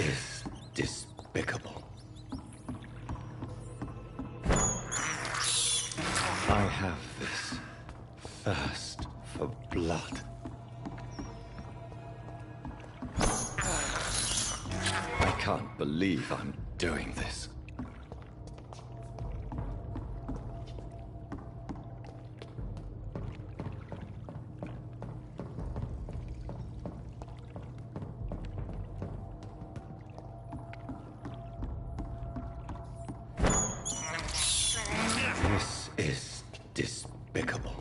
is despicable. I have this thirst for blood. I can't believe I'm doing this. This is despicable.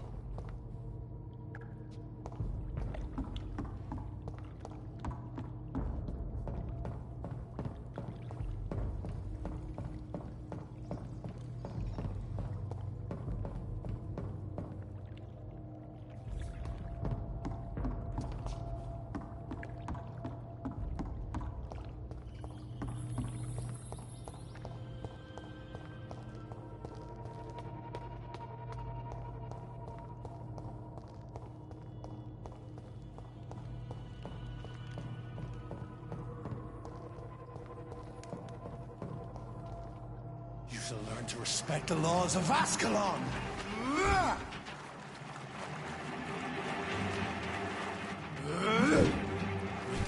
You shall learn to respect the laws of Ascalon!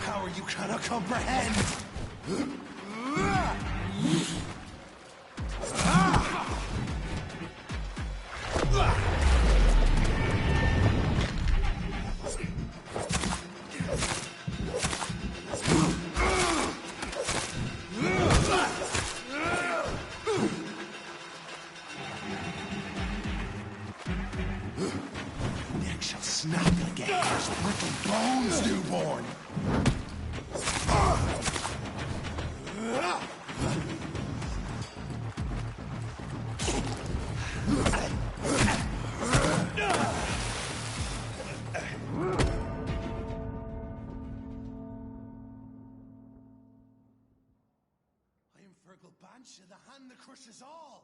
Power you cannot comprehend! Neck shall snap like a hare's brittle bones, newborn! I am Fergal Banshee, the hand that crushes all!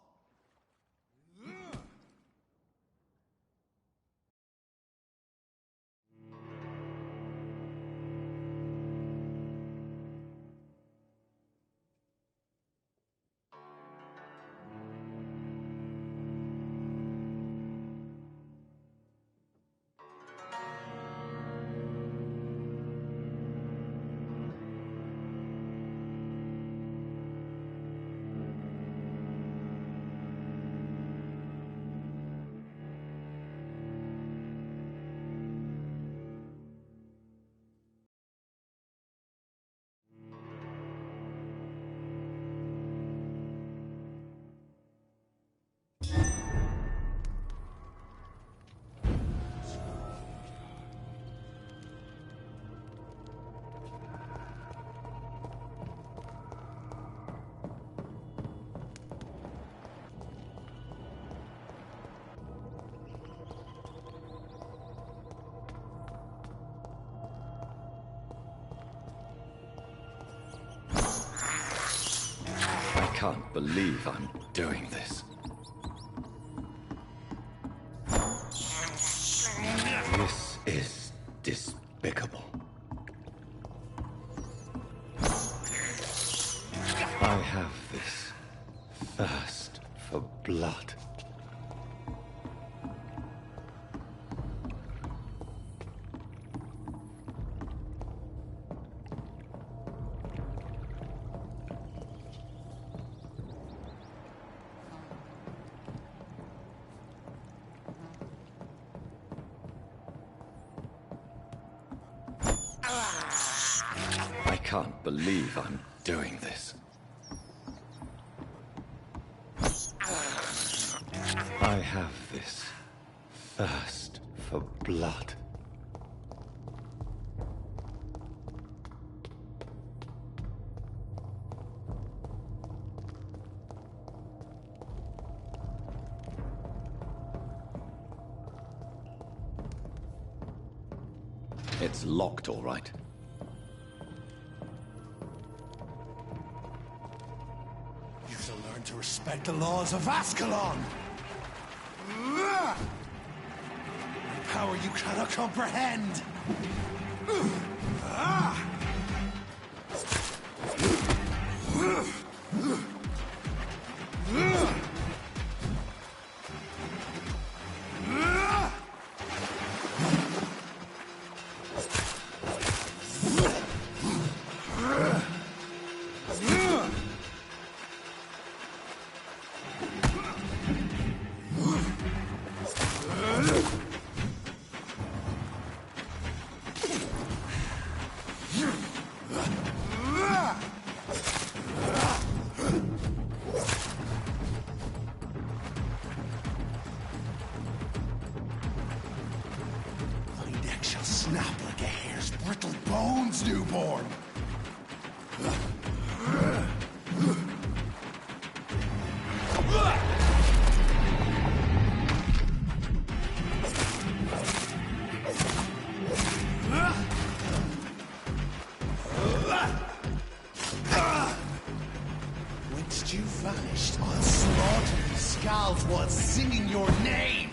I can't believe I'm doing this. This is despicable. I have this thirst for blood. I can't believe I'm doing this. I have this thirst for blood. It's locked, all right. You shall learn to respect the laws of Ascalon! Power you cannot comprehend! Snap like a hare's brittle bones, newborn! Once you vanished, I'll slaughter these skulls while singing your name!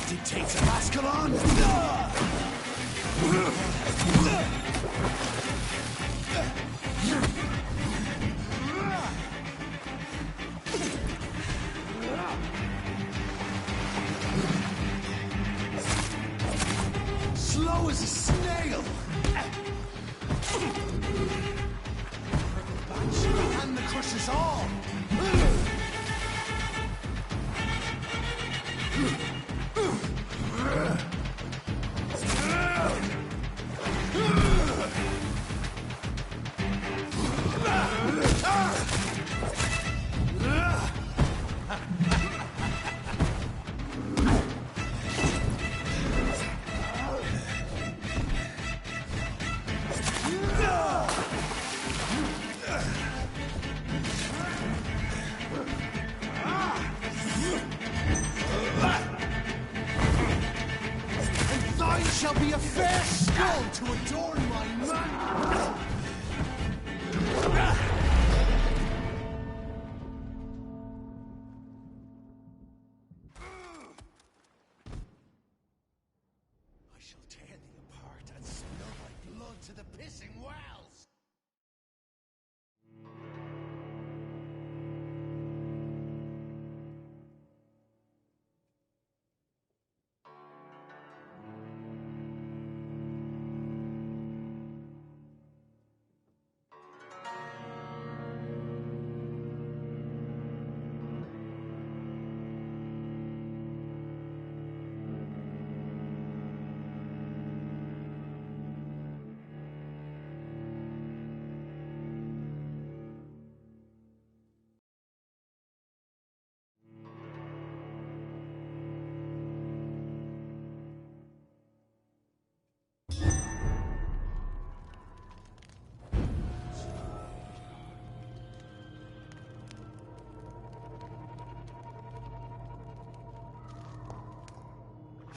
Dictates of Ascalon! Slow as a snail! Banshee, the hand that crushes all! Shall be a fair skull to adorn my man. I shall tear thee apart and spill my blood to the pissing wells.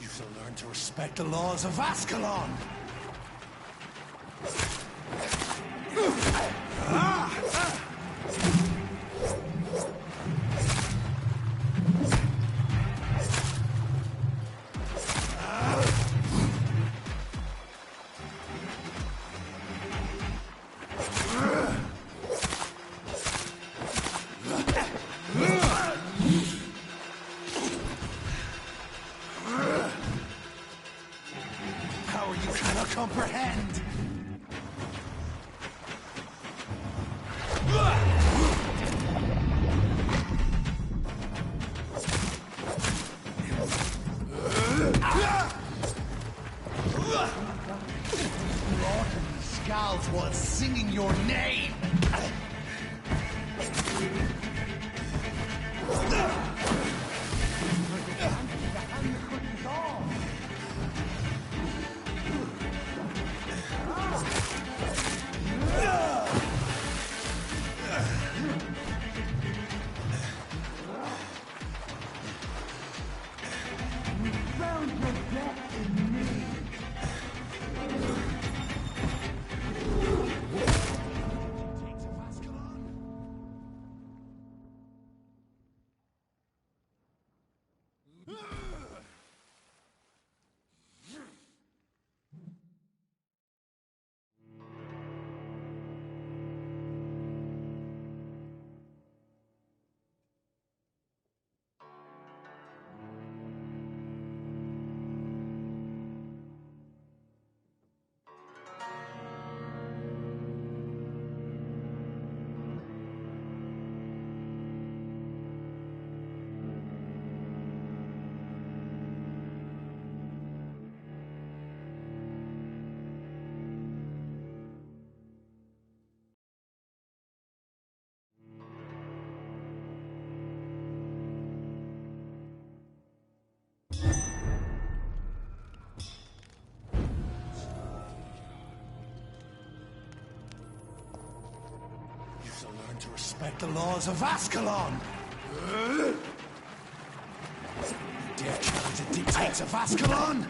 You shall learn to respect the laws of Ascalon! Power you cannot learn to respect the laws of Ascalon. You dare challenge the dictates of Ascalon?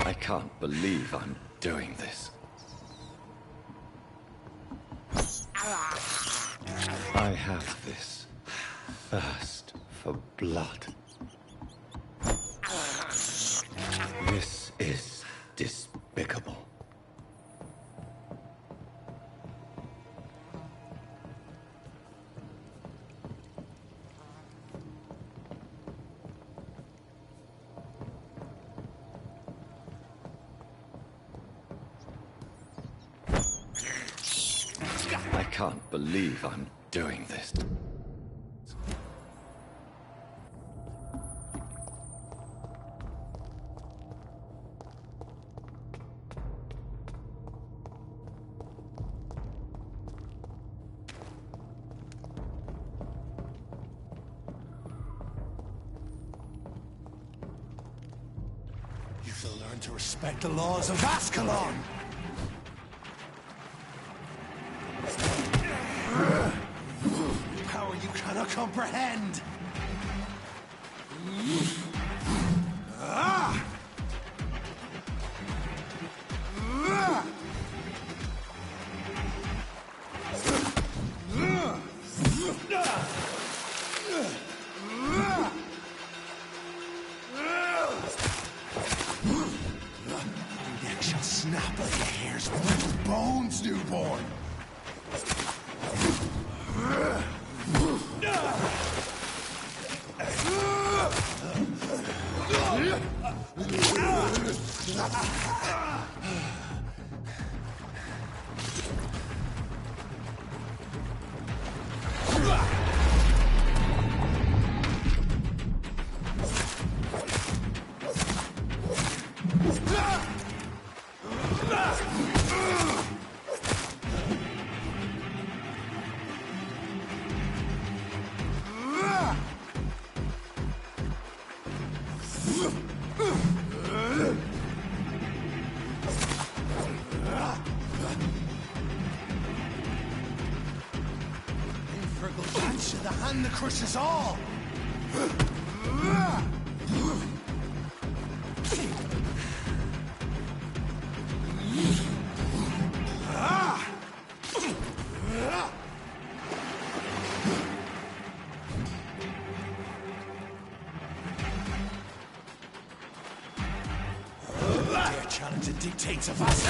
I can't believe I'm doing this. I have this thirst for blood. This is despicable. I can't believe I'm doing this. You shall learn to respect the laws of Ascalon. Power you cannot comprehend. Your neck shall snap like a hare's bones, newborn. The hand that crushes all! Dare challenge the dictates of us!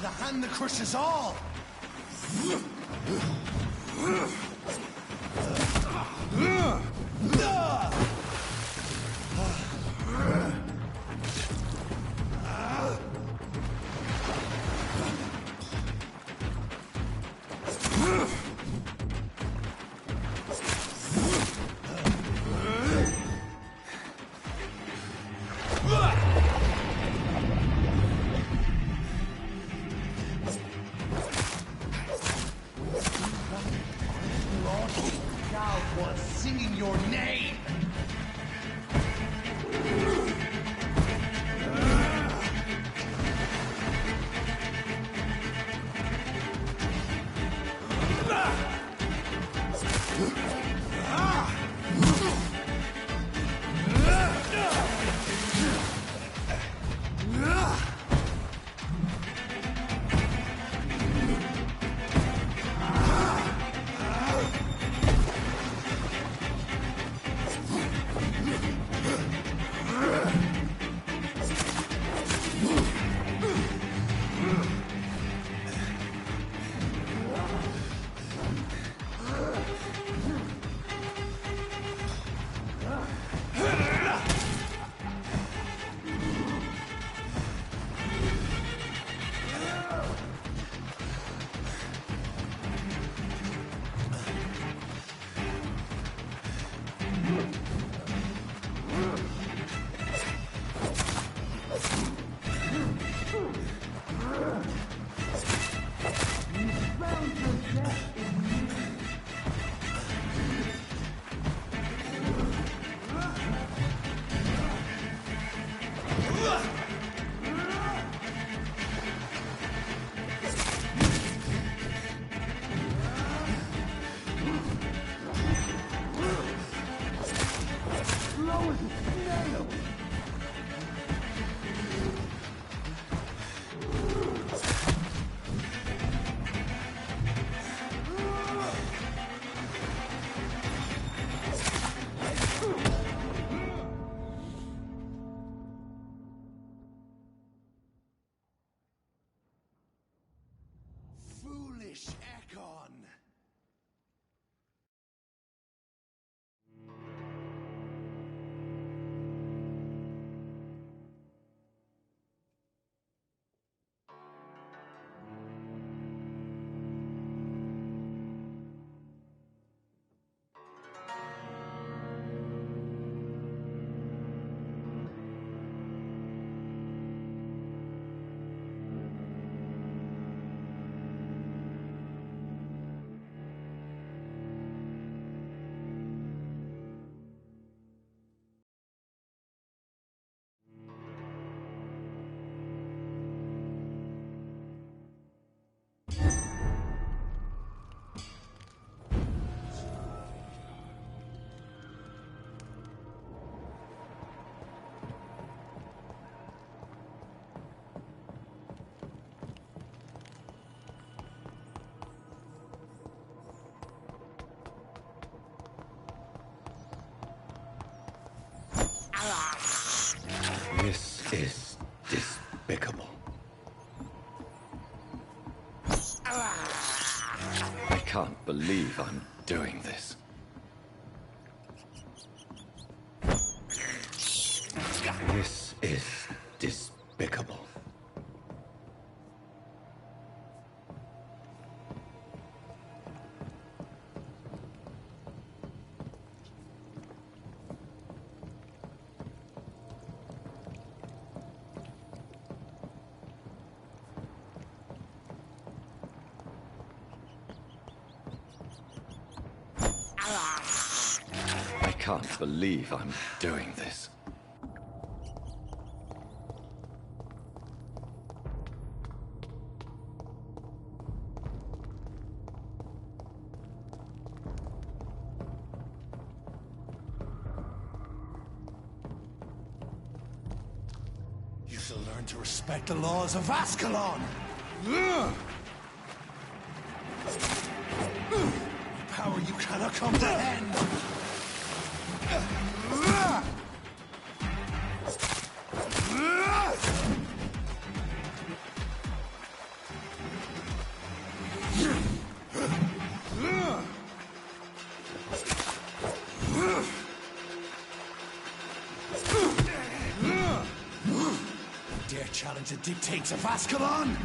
The hand that crushes all! singing your name! Foolish Ekon! This is despicable. I can't believe I'm doing this. This is despicable. I can't believe I'm doing this. You shall learn to respect the laws of Ascalon! Power you cannot comprehend! Dare challenge the dictates of Ascalon?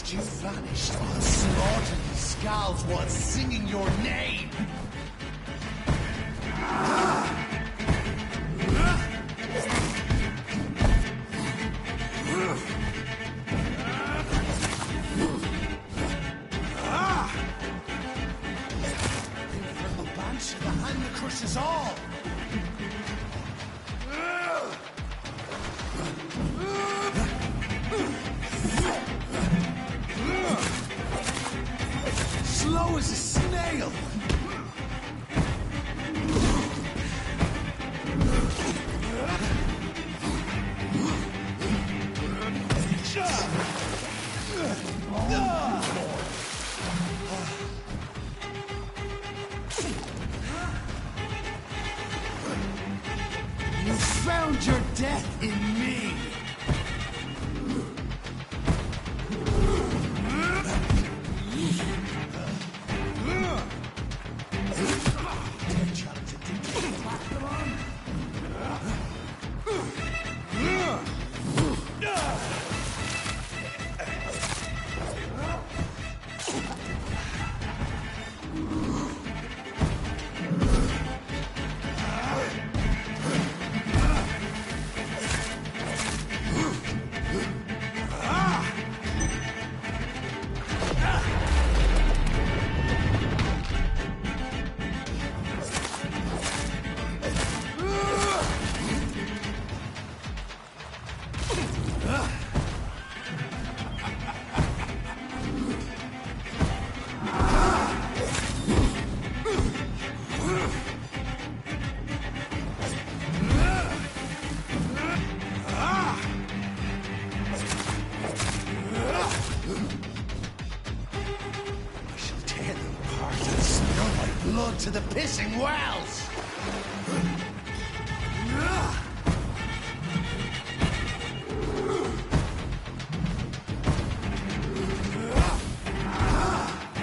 You vanished while slaughtering skulls was singing your name. Infernal Banshee, the hand that crushes all. Slow as a snail. You found your death in me. To the pissing wells!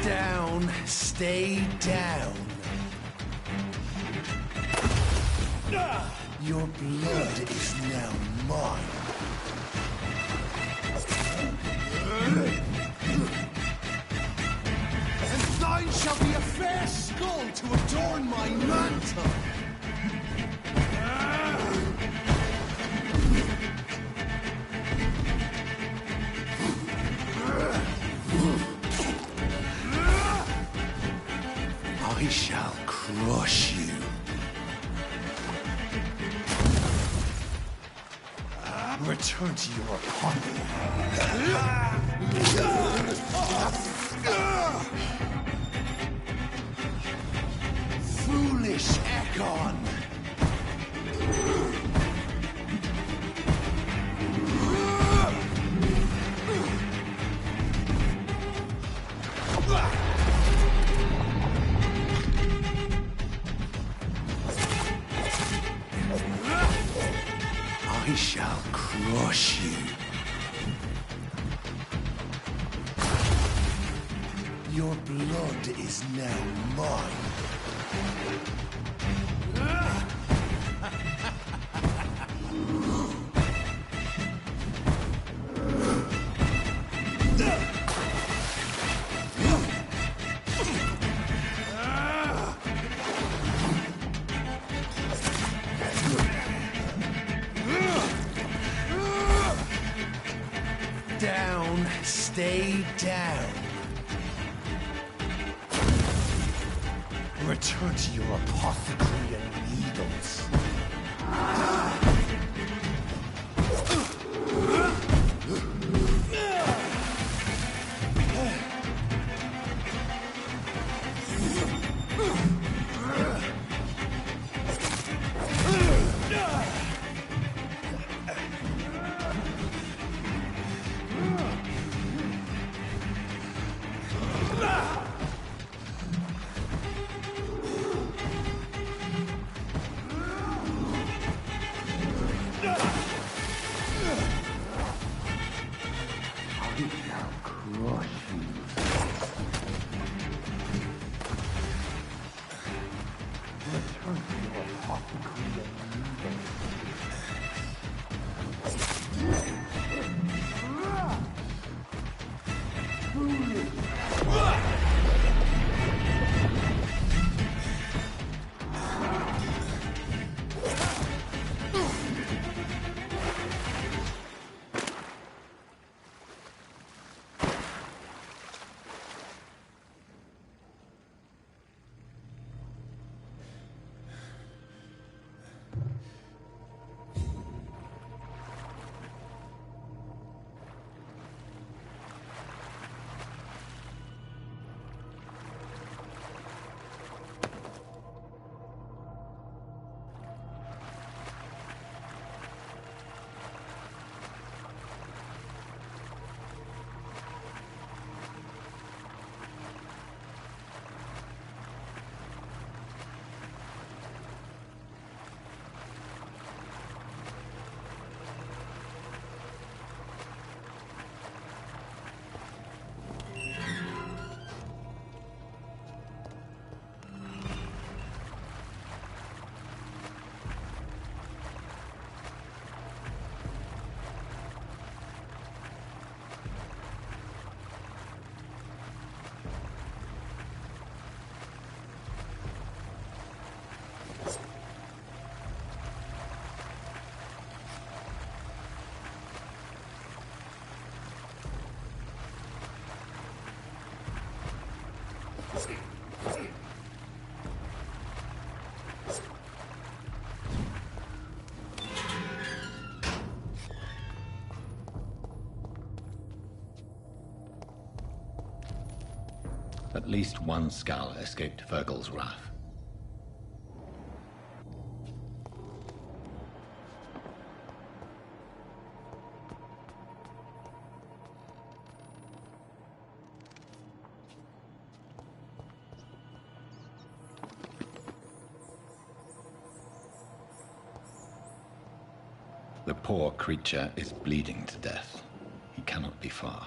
Down, stay down. Your blood is now mine. Thine shall be a fair skull to adorn my mantle. I shall crush you. Return to your apartment. Foolish Ekon! I shall crush you. Your blood is now mine. Down, stay down. Return to your apothecary and needles. At least one Skull escaped Virgil's wrath. The poor creature is bleeding to death. He cannot be far.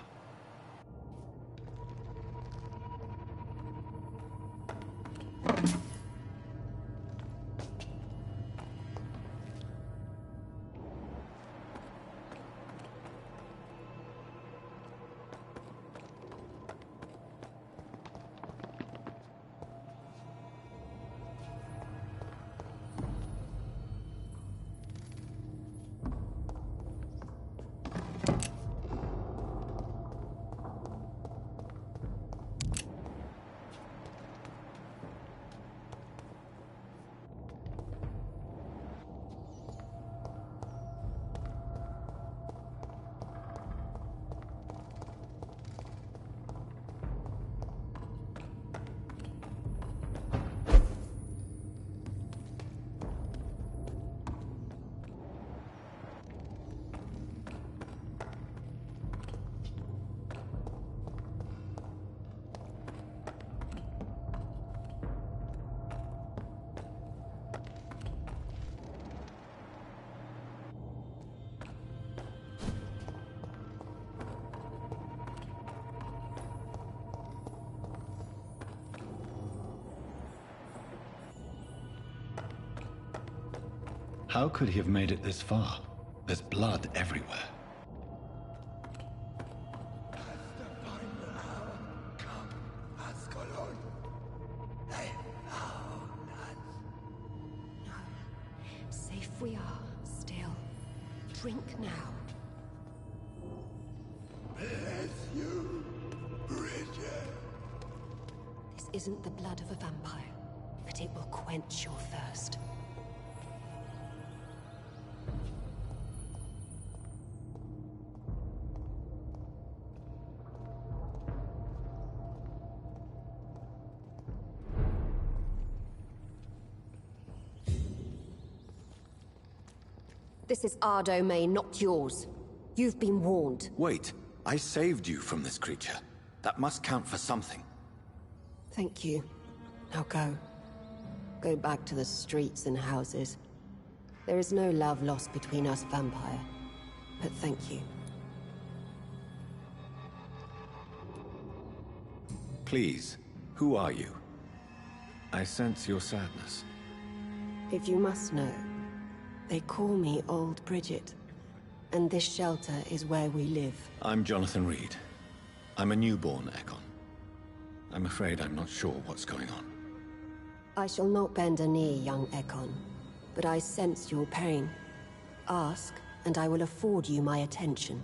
How could he have made it this far? There's blood everywhere. Safe we are, still. Drink now. Bless you, Bridget. This isn't the blood of a vampire, but it will quench your thirst. This is our domain, not yours. You've been warned. Wait, I saved you from this creature. That must count for something. Thank you. Now go. Go back to the streets and houses. There is no love lost between us, Vampire. But thank you. Please, who are you? I sense your sadness. If you must know, they call me Old Bridget. And this shelter is where we live. I'm Jonathan Reed. I'm a newborn Ekon. I'm afraid I'm not sure what's going on. I shall not bend a knee, young Ekon. But I sense your pain. Ask, and I will afford you my attention.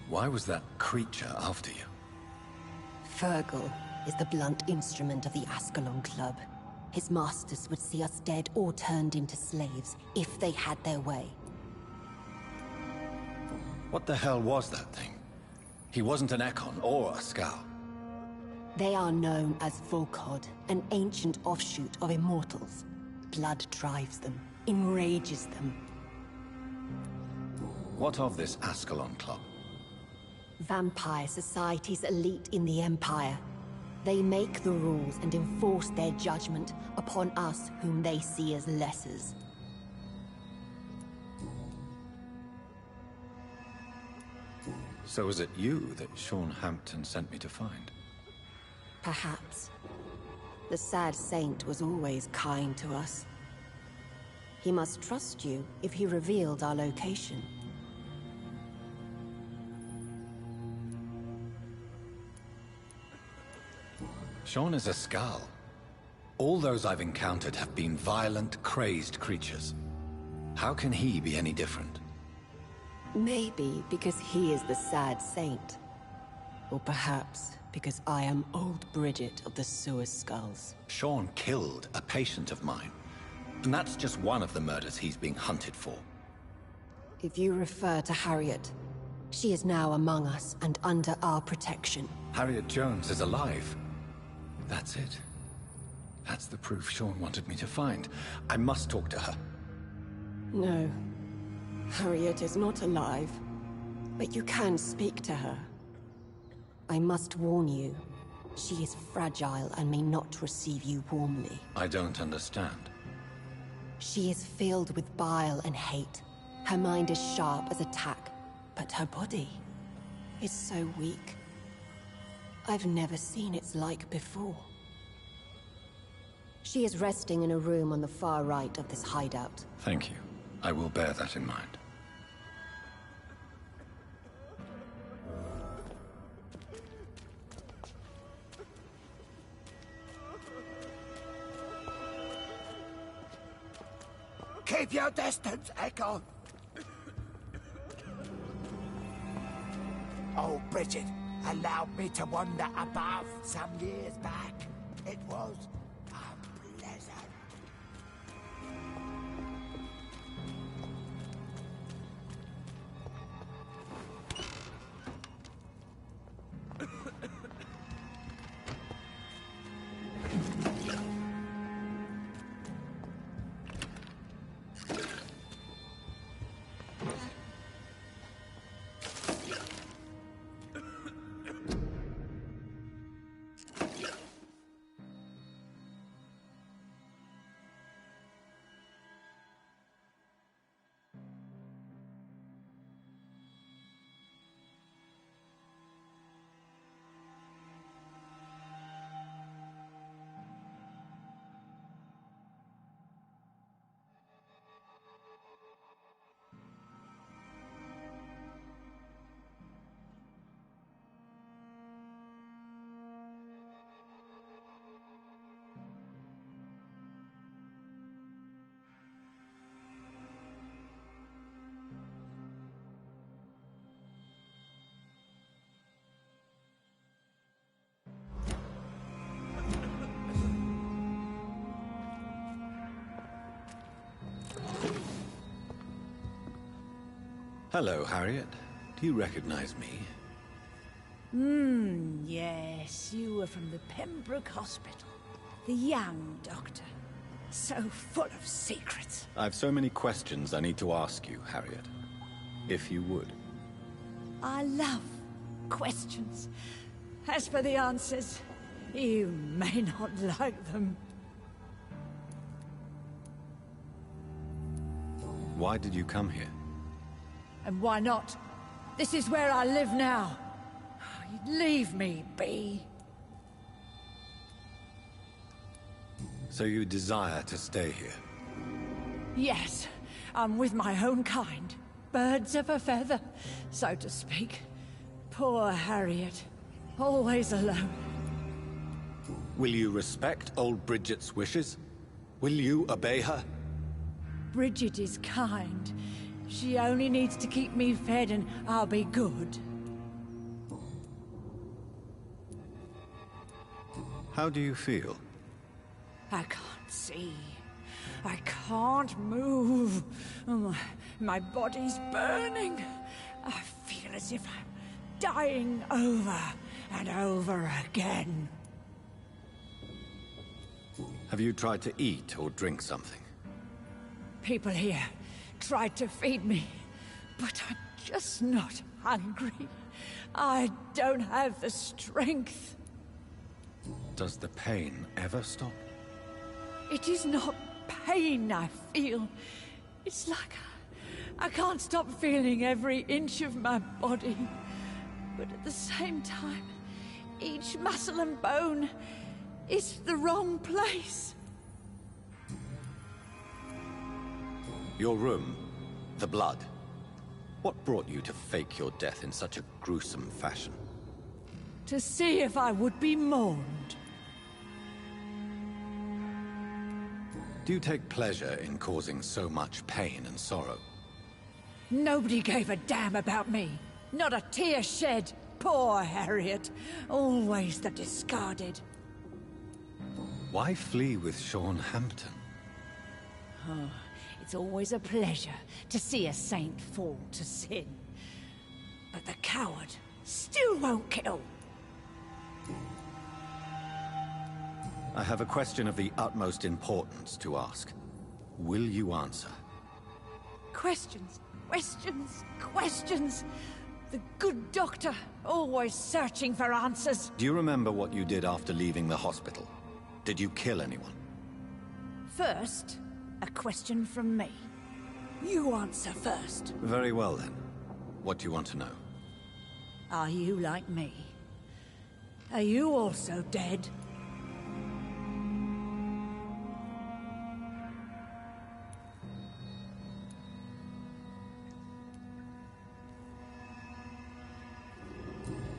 Why was that creature after you? Virgil is the blunt instrument of the Ascalon Club. His masters would see us dead or turned into slaves, if they had their way. What the hell was that thing? He wasn't an Ekon or a Skal. They are known as Volkod, an ancient offshoot of immortals. Blood drives them, enrages them. What of this Ascalon Club? Vampire society's elite in the Empire. They make the rules and enforce their judgment upon us whom they see as lessers. So is it you that Sean Hampton sent me to find? Perhaps. The sad saint was always kind to us. He must trust you if he revealed our location. Sean is a Skal. All those I've encountered have been violent, crazed creatures. How can he be any different? Maybe because he is the sad saint. Or perhaps because I am Old Bridget of the Sewer Skulls. Sean killed a patient of mine. And that's just one of the murders he's being hunted for. If you refer to Harriet, She is now among us and under our protection. Harriet Jones is alive. That's it. That's the proof Sean wanted me to find. I must talk to her. No. Harriet is not alive. But you can speak to her. I must warn you. She is fragile and may not receive you warmly. I don't understand. She is filled with bile and hate. Her mind is sharp as a tack, but her body is so weak. I've never seen its like before. She is resting in a room on the far right of this hideout. Thank you. I will bear that in mind. Keep your distance, Echo! Oh, Bridget allowed me to wander above some years back. It was unpleasant. Hello, Harriet. Do you recognize me? Yes, you were from the Pembroke Hospital. The young doctor. So full of secrets. I've so many questions I need to ask you, Harriet. If you would. I love questions. As for the answers, you may not like them. Why did you come here? And why not? This is where I live now. Leave me be. So you desire to stay here? Yes, I'm with my own kind. Birds of a feather, so to speak. Poor Harriet. Always alone. Will you respect old Bridget's wishes? Will you obey her? Bridget is kind. She only needs to keep me fed and I'll be good. How do you feel? I can't see. I can't move. My body's burning. I feel as if I'm dying over and over again. Have you tried to eat or drink something? People here tried to feed me, but I'm just not hungry. I don't have the strength. Does the pain ever stop? It is not pain I feel. It's like I can't stop feeling every inch of my body. But at the same time, each muscle and bone is the wrong place. Your room, the blood. What brought you to fake your death in such a gruesome fashion? To see if I would be mourned. Do you take pleasure in causing so much pain and sorrow? Nobody gave a damn about me. Not a tear shed. Poor Harriet. Always the discarded. Why flee with Sean Hampton? It's always a pleasure to see a saint fall to sin. But the coward still won't kill. I have a question of the utmost importance to ask. Will you answer? Questions, questions, questions. The good doctor, always searching for answers. Do you remember what you did after leaving the hospital? Did you kill anyone? First, a question from me. You answer first. Very well then. What do you want to know? Are you like me? Are you also dead?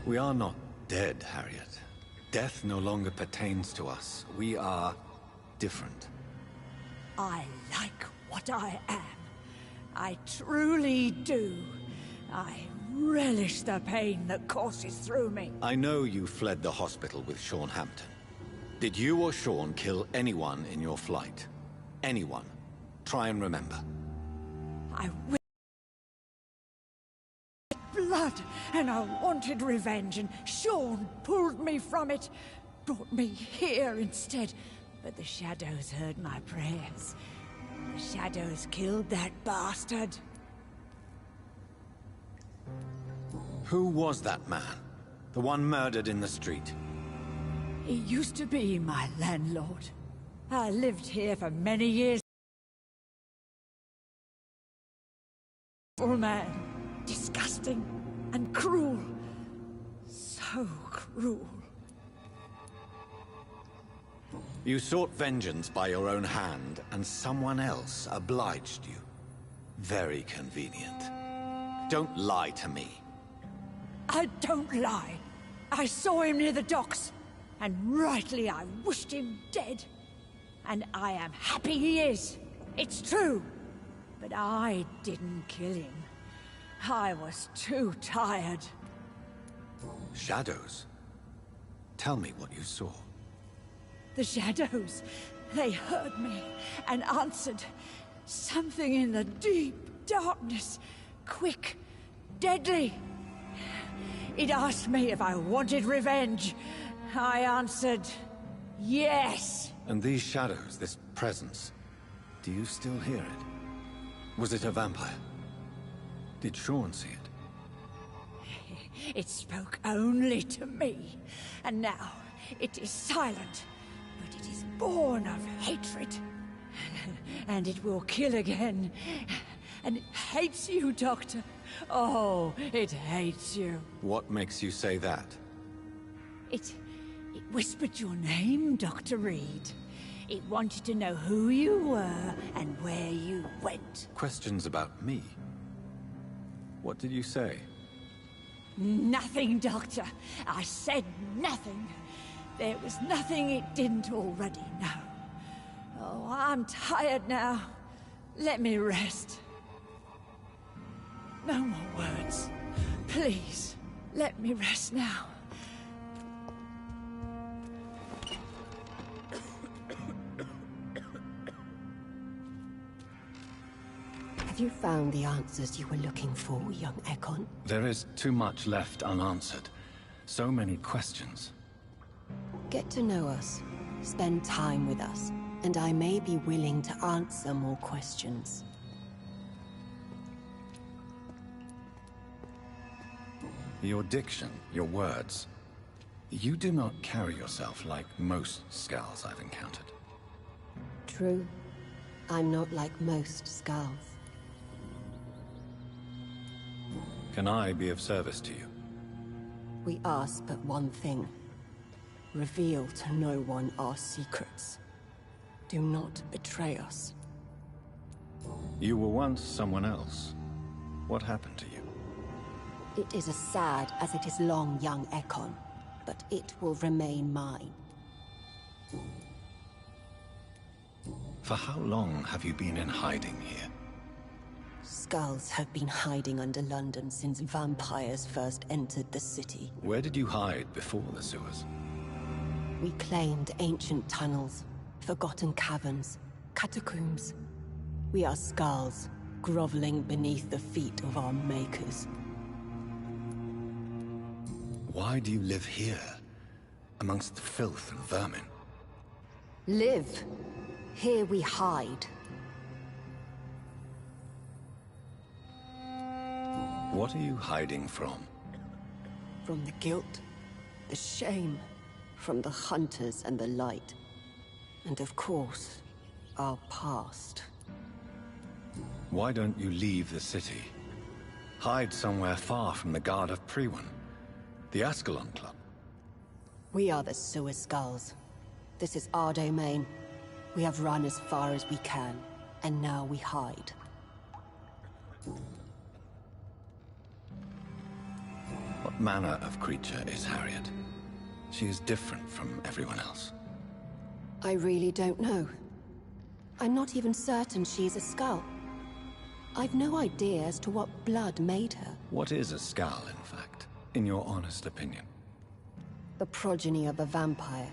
We are not dead, Harriet. Death no longer pertains to us. We are different. I like what I am. I truly do. I relish the pain that courses through me. I know you fled the hospital with Sean Hampton. Did you or Sean kill anyone in your flight? Anyone? Try and remember. I blood, and I wanted revenge, and Sean pulled me from it, brought me here instead. But the shadows heard my prayers. The shadows killed that bastard. Who was that man? The one murdered in the street? He used to be my landlord. I lived here for many years. Full man. Disgusting and cruel. So cruel. You sought vengeance by your own hand, and someone else obliged you. Very convenient. Don't lie to me. I don't lie. I saw him near the docks, and rightly I wished him dead. And I am happy he is. It's true. But I didn't kill him. I was too tired. Shadows? Tell me what you saw. The shadows, they heard me and answered. Something in the deep darkness. Quick, deadly. It asked me if I wanted revenge. I answered, yes. And these shadows, this presence, do you still hear it? Was it a vampire? Did Sean see it? It spoke only to me, and now it is silent, but it is born of hatred. And it will kill again. And it hates you, Doctor. Oh, it hates you. What makes you say that? It whispered your name, Dr. Reed. It wanted to know who you were and where you went. Questions about me? What did you say? Nothing, Doctor. I said nothing. There was nothing it didn't already know. Oh, I'm tired now. Let me rest. No more words. Please, let me rest now. Have you found the answers you were looking for, young Ekon? There is too much left unanswered. So many questions. Get to know us. Spend time with us. And I may be willing to answer more questions. Your diction, your words. You do not carry yourself like most Skulls I've encountered. True. I'm not like most Skulls. Can I be of service to you? We ask but one thing. Reveal to no one our secrets. Do not betray us. You were once someone else. What happened to you? It is as sad as it is long, young Ekon, but it will remain mine. For how long have you been in hiding here? Skulls have been hiding under London since vampires first entered the city. Where did you hide before the sewers? We claimed ancient tunnels, forgotten caverns, catacombs. We are Skulls, groveling beneath the feet of our makers. Why do you live here, amongst the filth and vermin? Live. Here we hide. What are you hiding from? From the guilt, the shame, from the hunters and the light. And of course, our past. Why don't you leave the city? Hide somewhere far from the guard of Priwen, the Ascalon Club. We are the Sewer Skulls. This is our domain. We have run as far as we can, and now we hide. What manner of creature is Harriet? She is different from everyone else. I really don't know. I'm not even certain she's a skull. I've no idea as to what blood made her. What is a skull, in fact, in your honest opinion? The progeny of a vampire,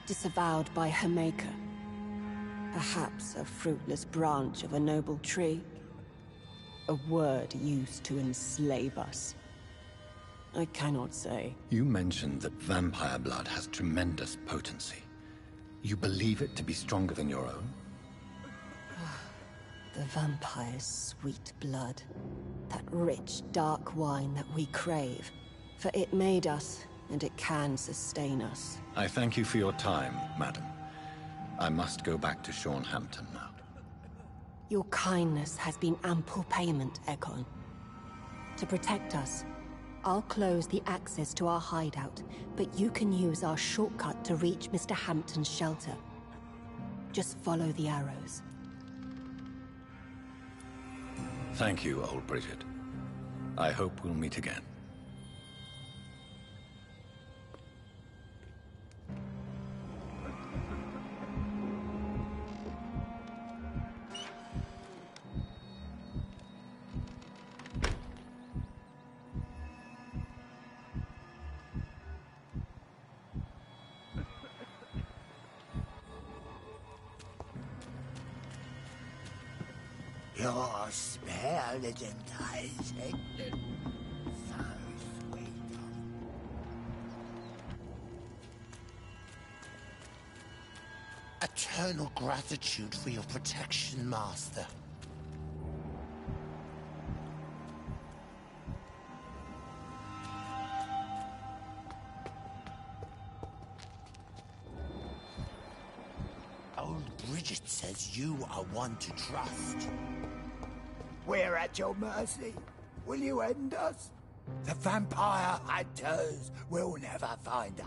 disavowed by her maker. Perhaps a fruitless branch of a noble tree. A word used to enslave us. I cannot say. You mentioned that vampire blood has tremendous potency. You believe it to be stronger than your own? The vampire's sweet blood. That rich, dark wine that we crave. For it made us, and it can sustain us. I thank you for your time, madam. I must go back to Shornhampton now. Your kindness has been ample payment, Ekon. To protect us, I'll close the access to our hideout, but you can use our shortcut to reach Mr. Hampton's shelter. Just follow the arrows. Thank you, old Bridget. I hope we'll meet again. Your smell is enticing. So sweet. Eternal gratitude for your protection, Master. Old Bridget says you are one to trust. We're at your mercy. Will you end us? The vampire hunters will never find us.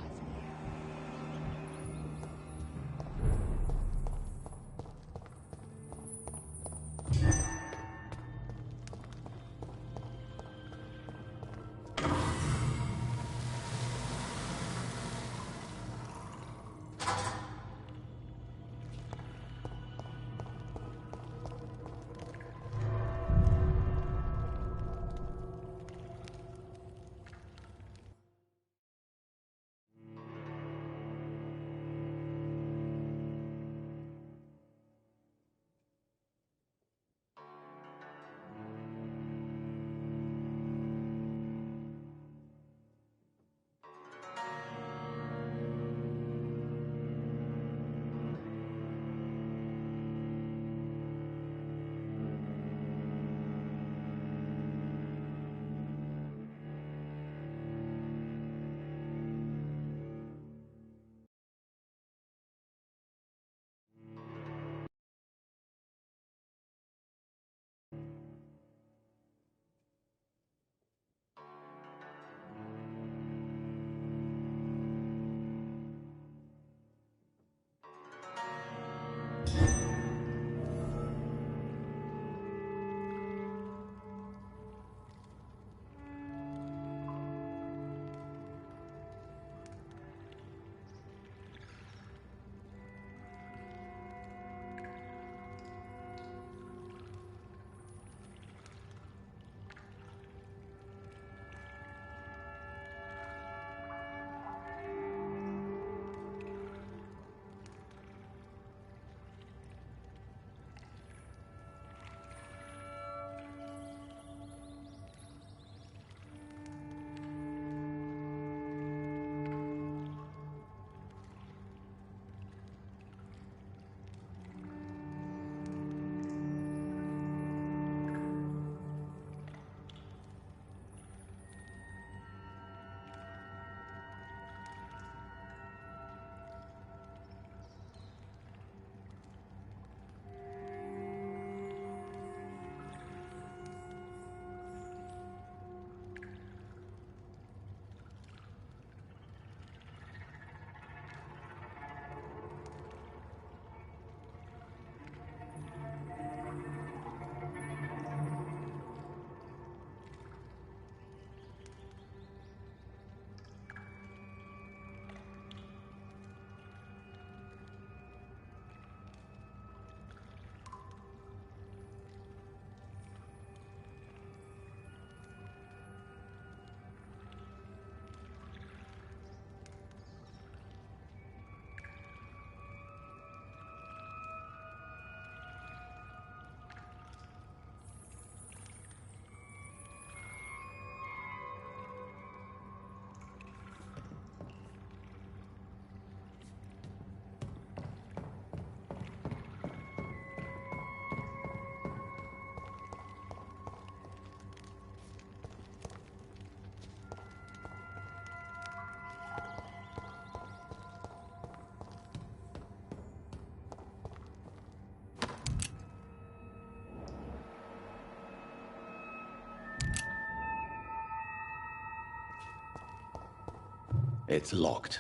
It's locked.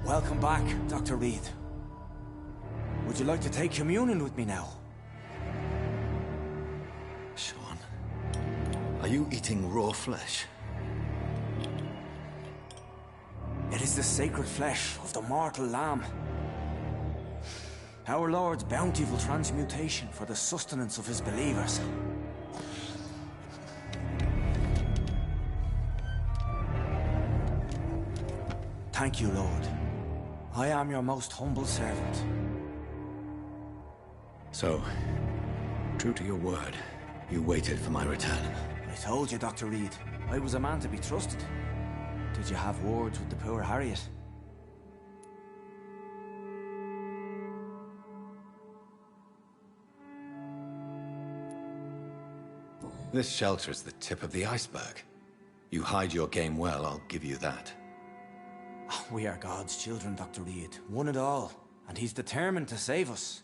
Welcome back, Dr. Reed. Would you like to take communion with me now? Sean, are you eating raw flesh? It is the sacred flesh of the mortal lamb. Our Lord's bountiful transmutation for the sustenance of his believers. Thank you, Lord. I am your most humble servant. So, true to your word, you waited for my return. I told you, Dr. Reed, I was a man to be trusted. Did you have words with the poor Harriet? This shelter is the tip of the iceberg. You hide your game well, I'll give you that. We are God's children, Dr. Reed, one and all, and he's determined to save us.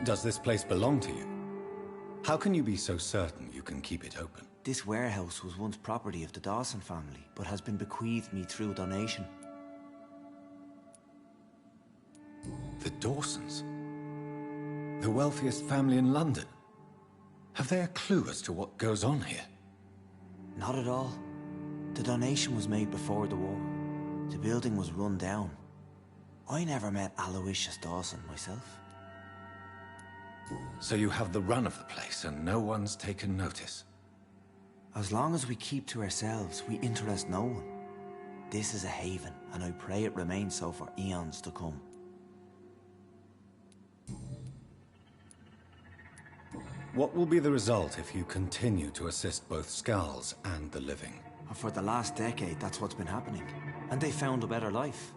Does this place belong to you? How can you be so certain you can keep it open? This warehouse was once property of the Dawson family, but has been bequeathed me through donation. The Dawsons? The wealthiest family in London? Have they a clue as to what goes on here? Not at all. The donation was made before the war. The building was run down. I never met Aloysius Dawson myself. So you have the run of the place and no one's taken notice? As long as we keep to ourselves, we interest no one. This is a haven, and I pray it remains so for eons to come. What will be the result if you continue to assist both Skulls and the living? And for the last decade, that's what's been happening. And they found a better life.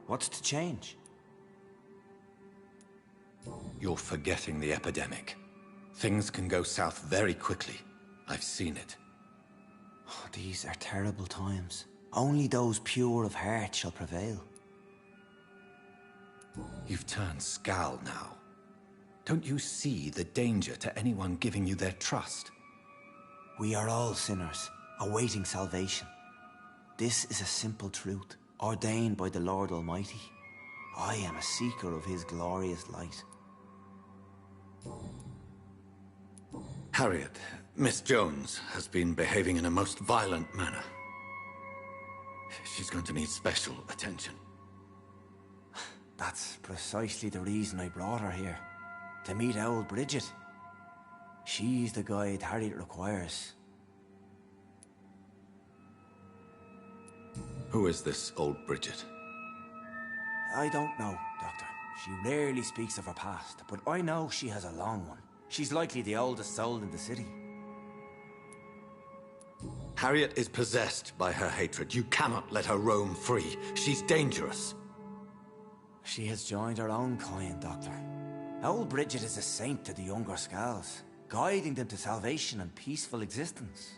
What's to change? You're forgetting the epidemic. Things can go south very quickly. I've seen it. Oh, these are terrible times. Only those pure of heart shall prevail. You've turned Skull now. Don't you see the danger to anyone giving you their trust? We are all sinners, awaiting salvation. This is a simple truth, ordained by the Lord Almighty. I am a seeker of his glorious light. Harriet, Miss Jones, has been behaving in a most violent manner. She's going to need special attention. That's precisely the reason I brought her here. To meet old Bridget. She's the guide Harriet requires. Who is this old Bridget? I don't know, Doctor. She rarely speaks of her past, but I know she has a long one. She's likely the oldest soul in the city. Harriet is possessed by her hatred. You cannot let her roam free. She's dangerous. She has joined her own kind, Doctor. Old Bridget is a saint to the younger Skulls, guiding them to salvation and peaceful existence.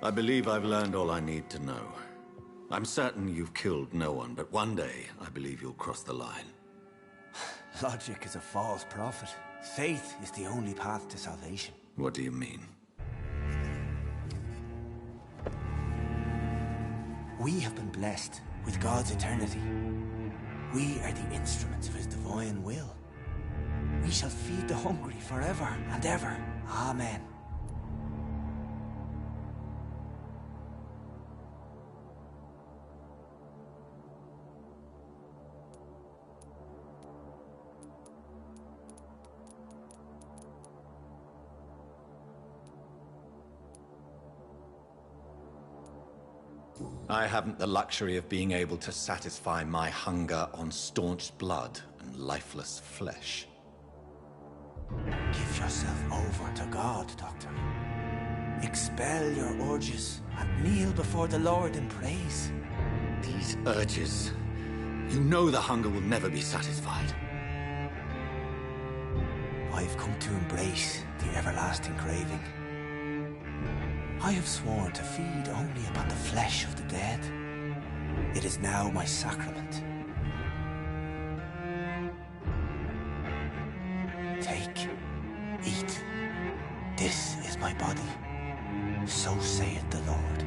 I believe I've learned all I need to know. I'm certain you've killed no one, but one day I believe you'll cross the line. Logic is a false prophet. Faith is the only path to salvation. What do you mean? We have been blessed with God's eternity. We are the instruments of his divine will. We shall feed the hungry forever and ever. Amen. I haven't the luxury of being able to satisfy my hunger on staunched blood and lifeless flesh. Give yourself over to God, Doctor. Expel your urges and kneel before the Lord in praise. These urges. You know the hunger will never be satisfied. I've come to embrace the everlasting craving. I have sworn to feed only upon the flesh of the dead. It is now my sacrament. Take, eat. This is my body. So saith the Lord.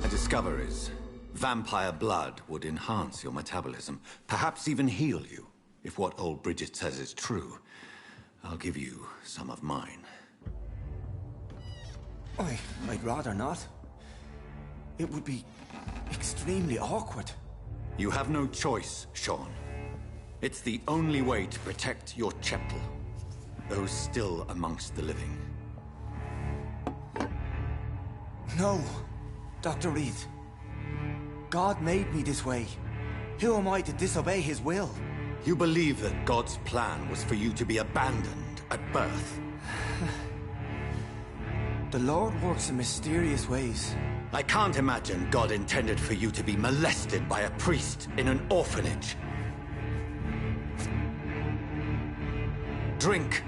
Discoveries. Vampire blood would enhance your metabolism, perhaps even heal you. If what old Bridget says is true, I'll give you some of mine. I'd rather not. It would be extremely awkward. You have no choice, Sean. It's the only way to protect your Cheptel, those still amongst the living. No, Dr. Reed. God made me this way. Who am I to disobey his will? You believe that God's plan was for you to be abandoned at birth? The Lord works in mysterious ways. I can't imagine God intended for you to be molested by a priest in an orphanage. Drink,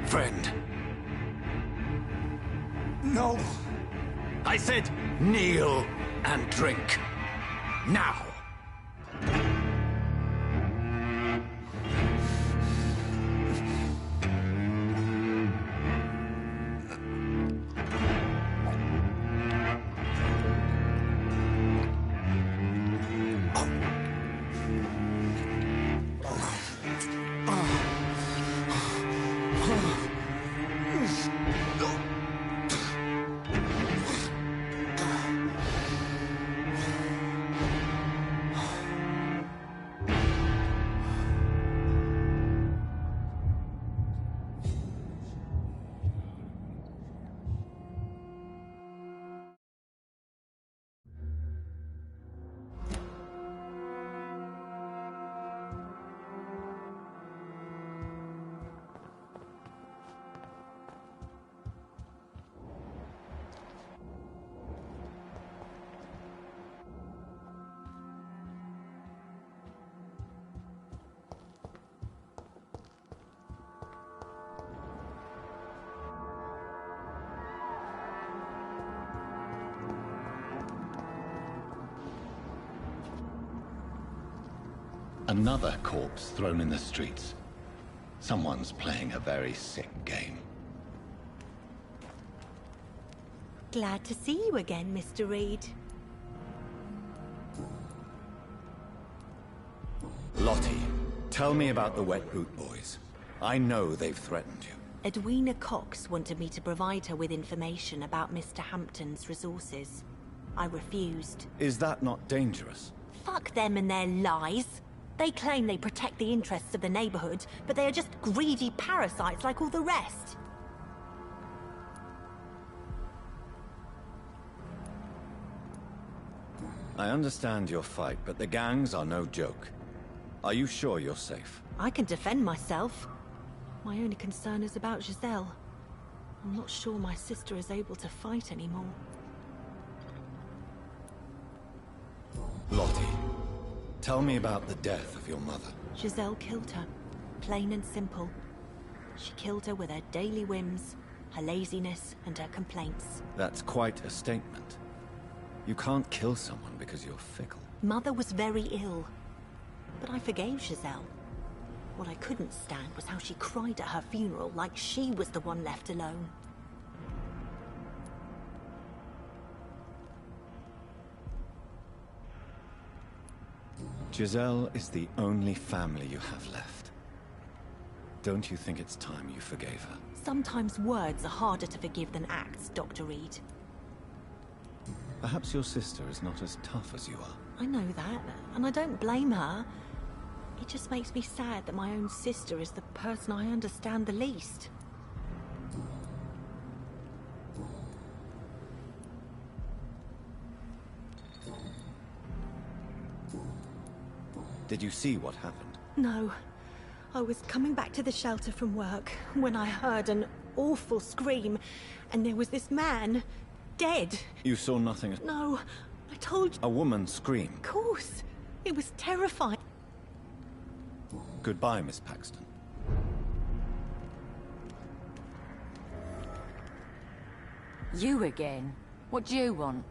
friend. No! I said kneel and drink. Now! Another corpse thrown in the streets. Someone's playing a very sick game. Glad to see you again, Mr. Reed. Lottie, tell me about the Wet Boot Boys. I know they've threatened you. Edwina Cox wanted me to provide her with information about Mr. Hampton's resources. I refused. Is that not dangerous? Fuck them and their lies. They claim they protect the interests of the neighborhood, but they are just greedy parasites like all the rest. I understand your fight, but the gangs are no joke. Are you sure you're safe? I can defend myself. My only concern is about Giselle. I'm not sure my sister is able to fight anymore. Lottie, tell me about the death of your mother. Giselle killed her. Plain and simple. She killed her with her daily whims, her laziness, and her complaints. That's quite a statement. You can't kill someone because you're fickle. Mother was very ill, but I forgave Giselle. What I couldn't stand was how she cried at her funeral like she was the one left alone. Giselle is the only family you have left. Don't you think it's time you forgave her? Sometimes words are harder to forgive than acts, Dr. Reed. Perhaps your sister is not as tough as you are. I know that, and I don't blame her. It just makes me sad that my own sister is the person I understand the least. Did you see what happened? No. I was coming back to the shelter from work when I heard an awful scream, and there was this man, dead. You saw nothing? No, I told you. A woman scream? Of course. It was terrifying. Goodbye, Miss Paxton. You again? What do you want?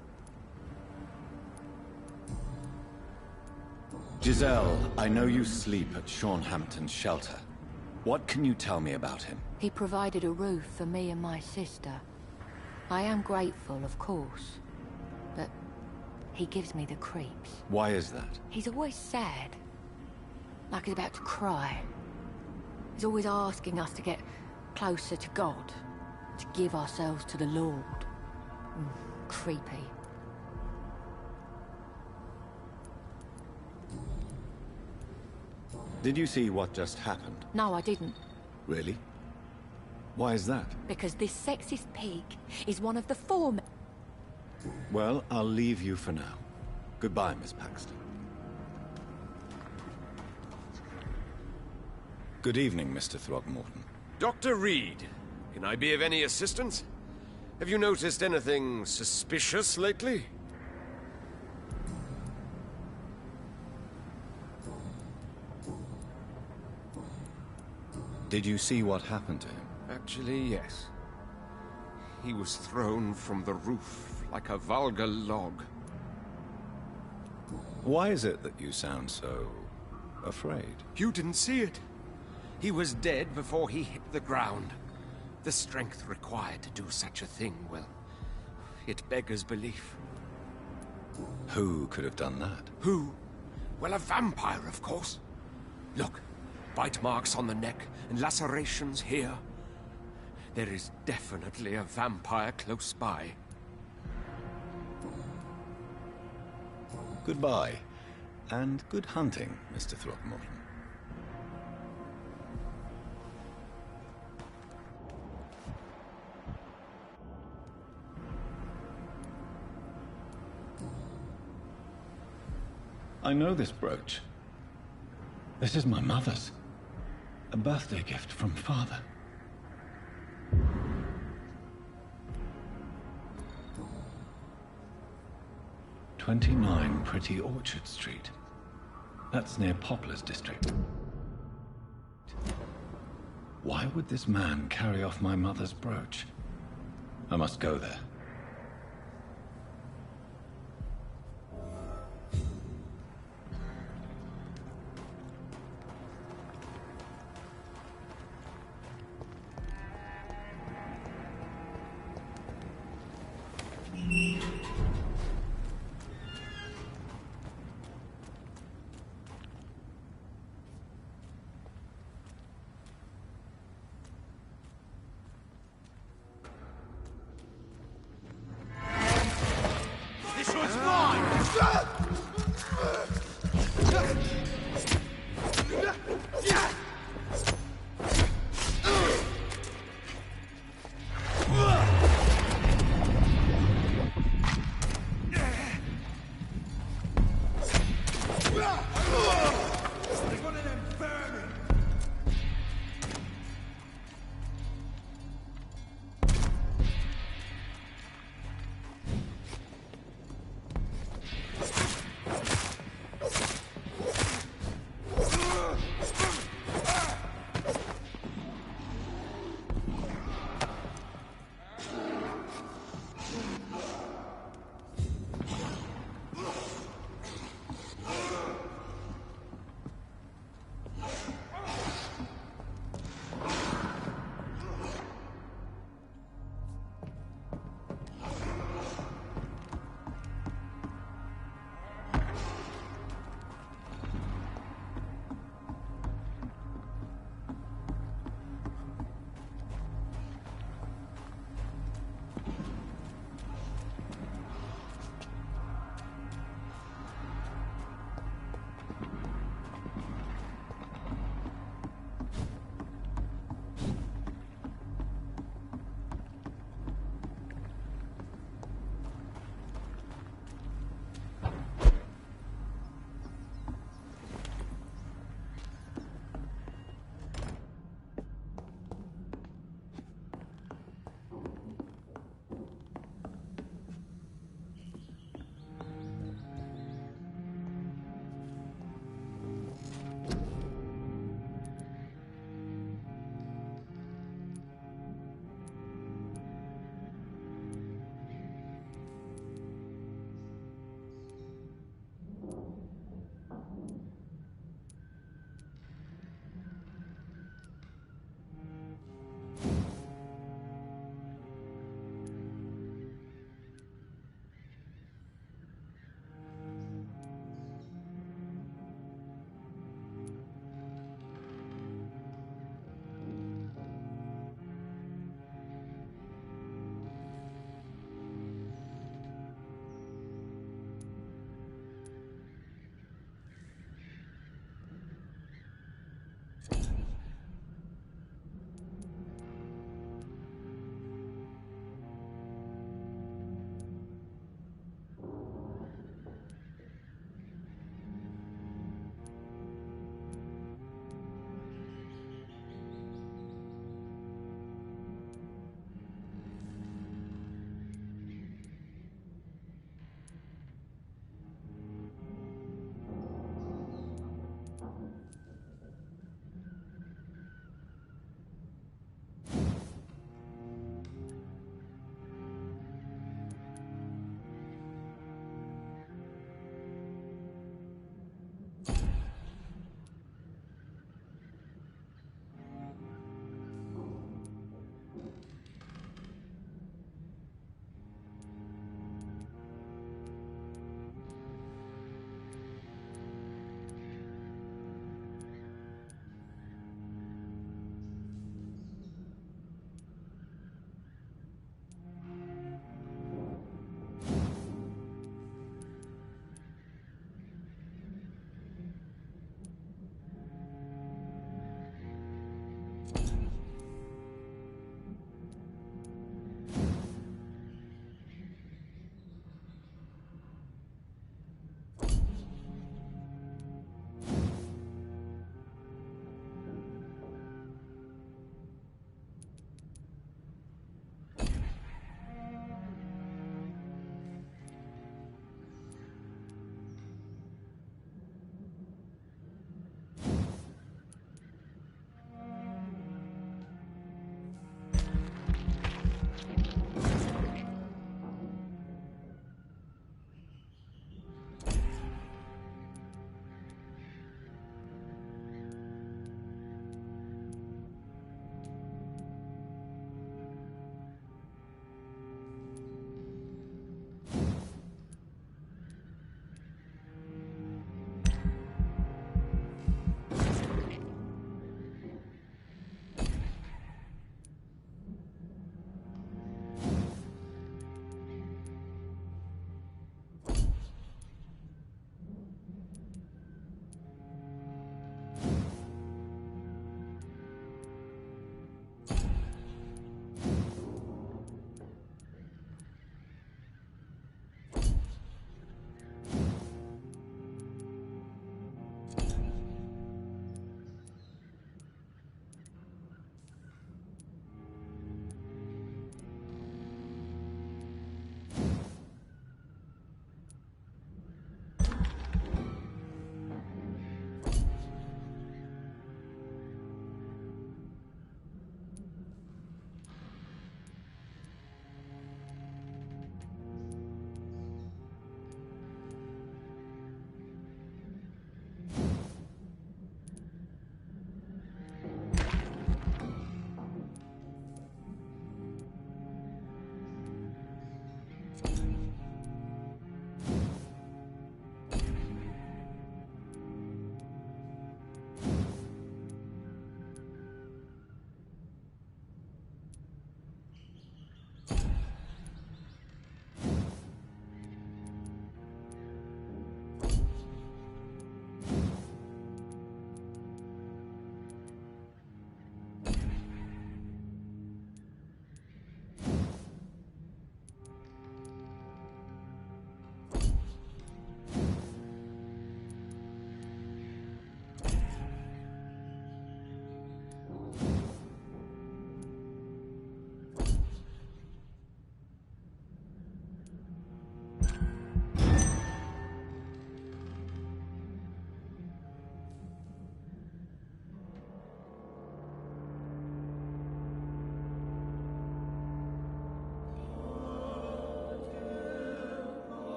Giselle, I know you sleep at Sean Hampton's shelter. What can you tell me about him? He provided a roof for me and my sister. I am grateful, of course, but he gives me the creeps. Why is that? He's always sad, like he's about to cry. He's always asking us to get closer to God, to give ourselves to the Lord. Creepy. Did you see what just happened? No, I didn't. Really? Why is that? Because this sexist pig is one of the 4 men. Well, I'll leave you for now. Goodbye, Miss Paxton. Good evening, Mr. Throgmorton. Dr. Reed, can I be of any assistance? Have you noticed anything suspicious lately? Did you see what happened to him? Actually, yes. He was thrown from the roof like a vulgar log. Why is it that you sound so afraid? You didn't see it. He was dead before he hit the ground. The strength required to do such a thing, well, it beggars belief. Who could have done that? Who? Well, a vampire, of course. Look, bite marks on the neck and lacerations here. There is definitely a vampire close by. Goodbye, and good hunting, Mr. Throgmorton. I know this brooch. This is my mother's. A birthday gift from father. "29 Pretty Orchard Street." That's near Poplar's district. Why would this man carry off my mother's brooch? I must go there.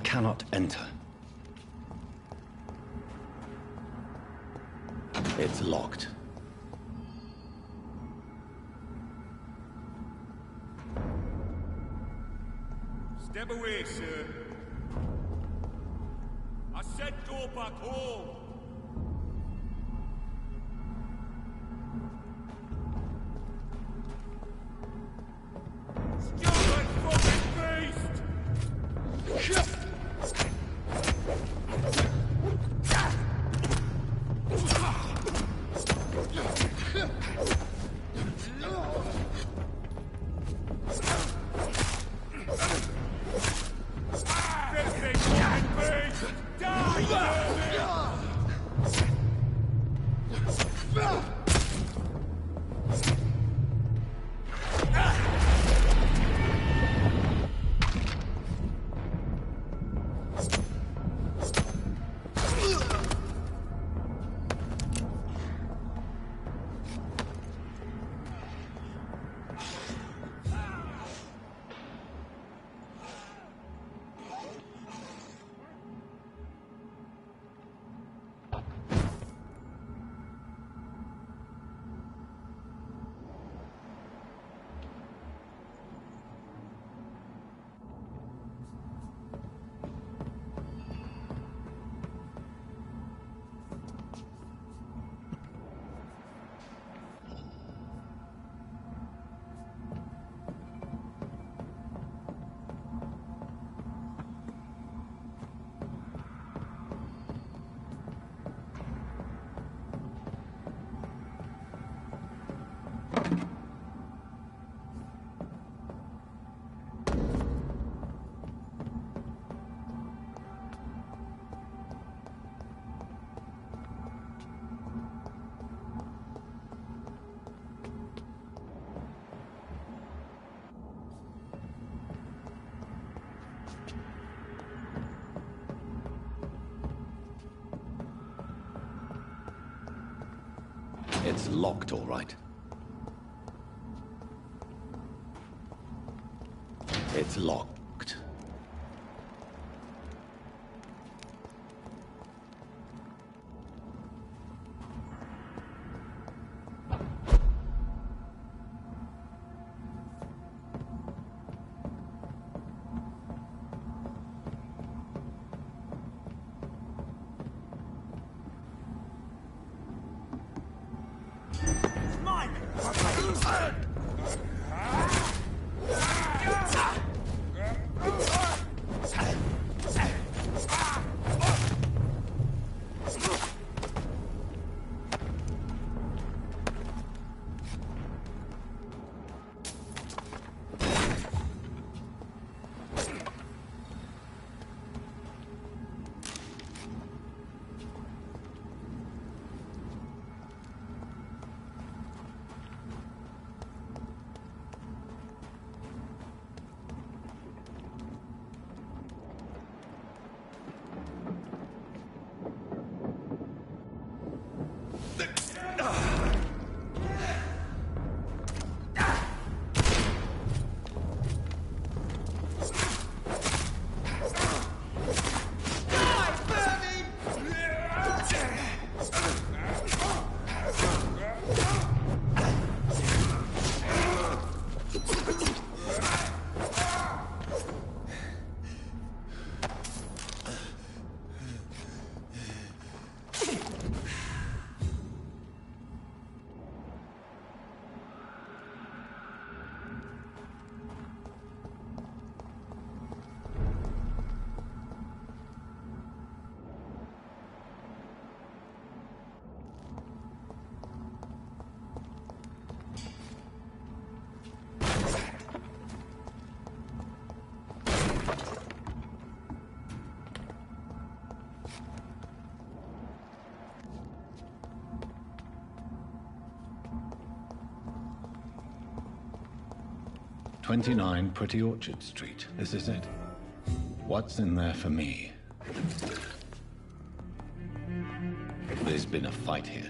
cannot enter. It's locked. Step away, sir. I said go back home. Stupid fucking beast! It's locked, all right. It's locked. "29 Pretty Orchard Street. This is it. What's in there for me?" There's been a fight here.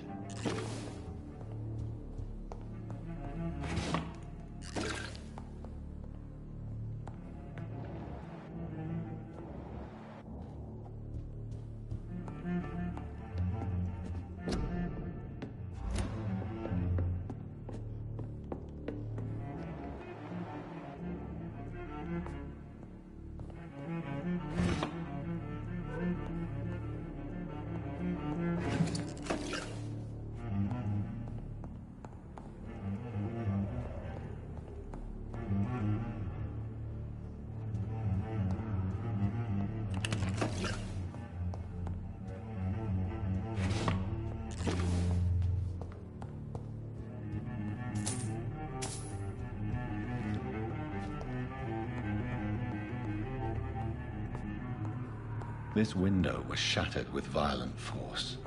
This window was shattered with violent force.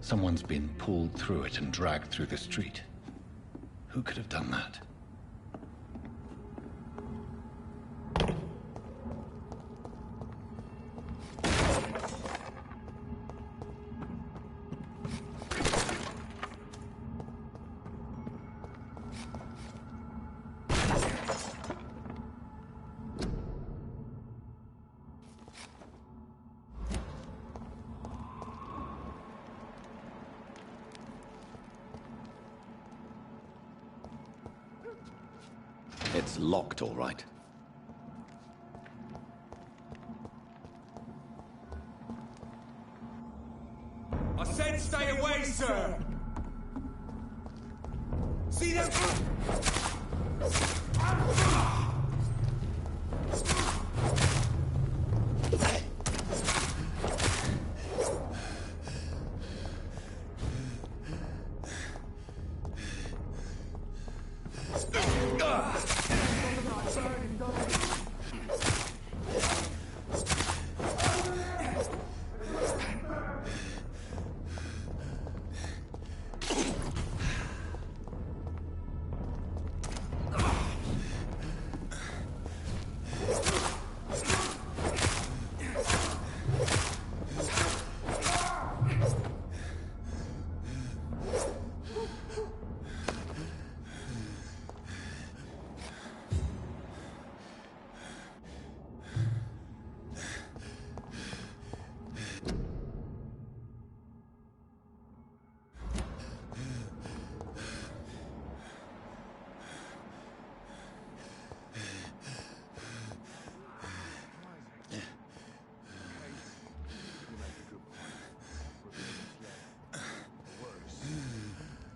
Someone's been pulled through it and dragged through the street. Who could have done that? It's locked, all right. I said stay away, sir! See them?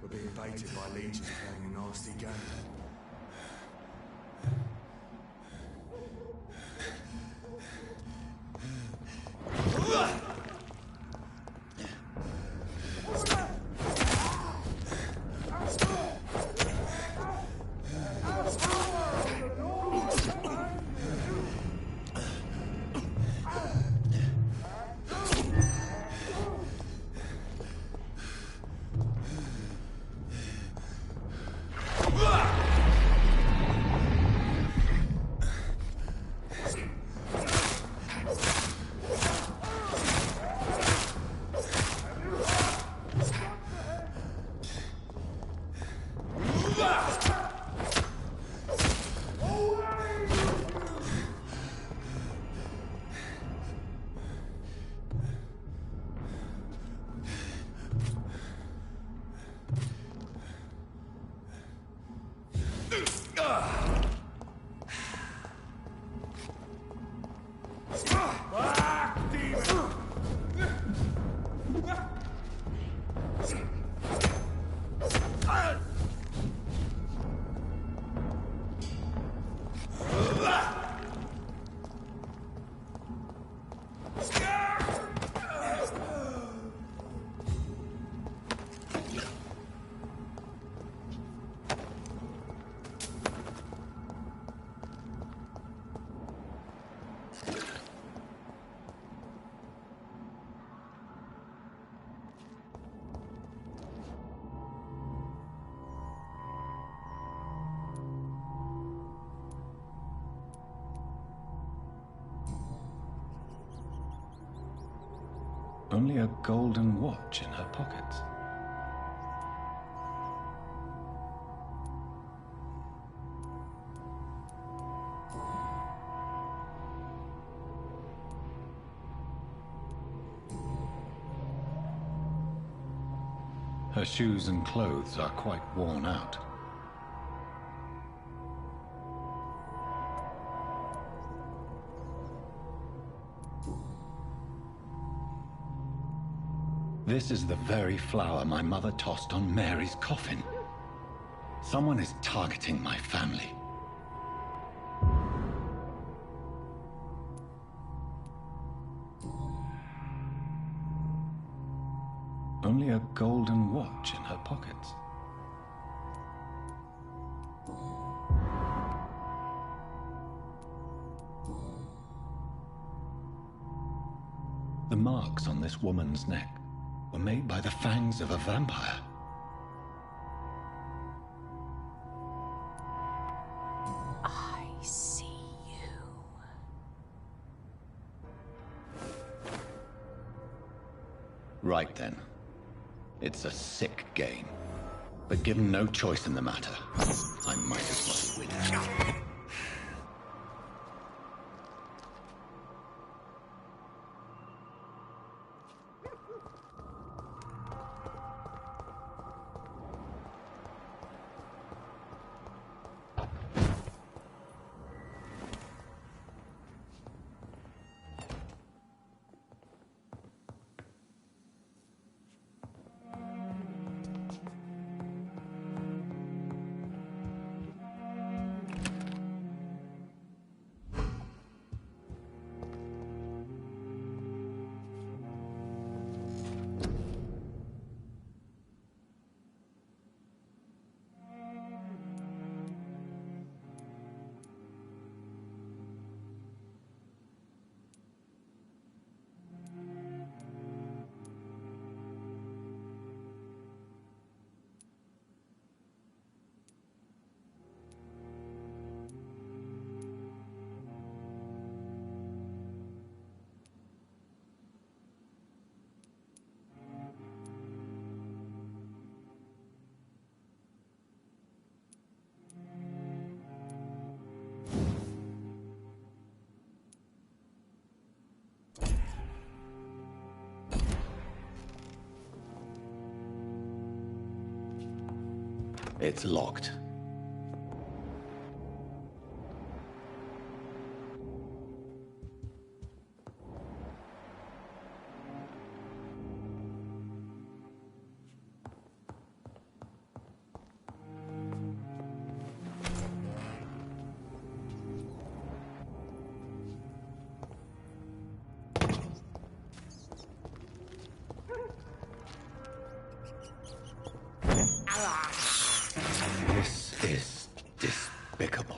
We're being baited by leeches playing a nasty game. Only a golden watch in her pockets. Her shoes and clothes are quite worn out. This is the very flower my mother tossed on Mary's coffin. Someone is targeting my family. Only a golden watch in her pockets. marks on this woman's neck were made by the fangs of a vampire. I see you. Right then. It's a sick game. But given no choice in the matter, I might as well win. It's locked. This is despicable.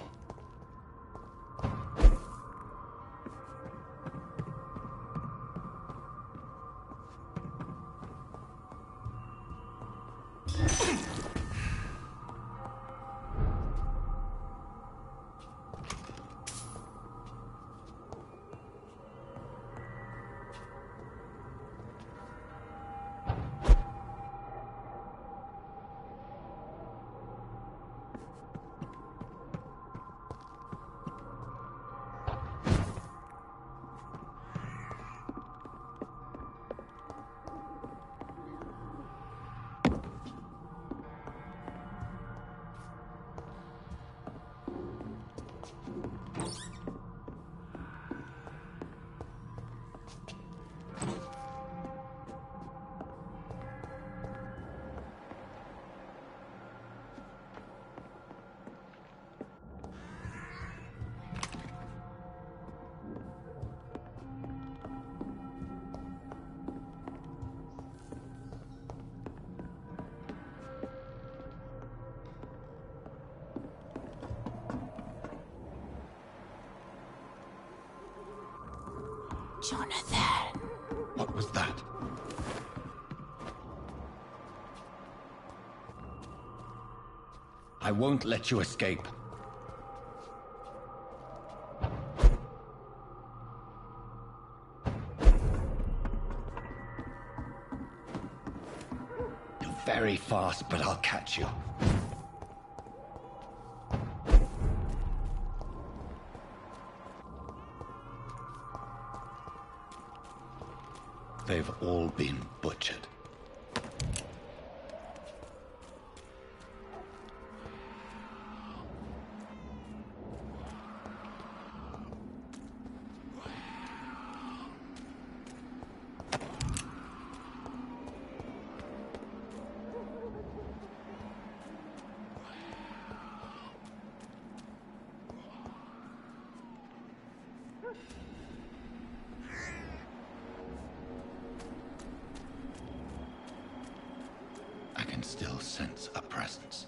Jonathan. What was that? I won't let you escape. You're very fast, but I'll catch you. They've all been butchered. I can still sense a presence.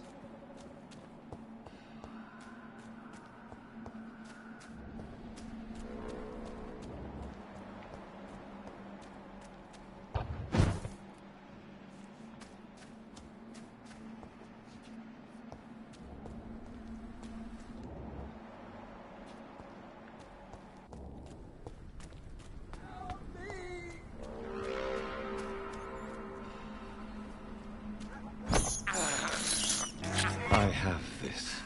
have this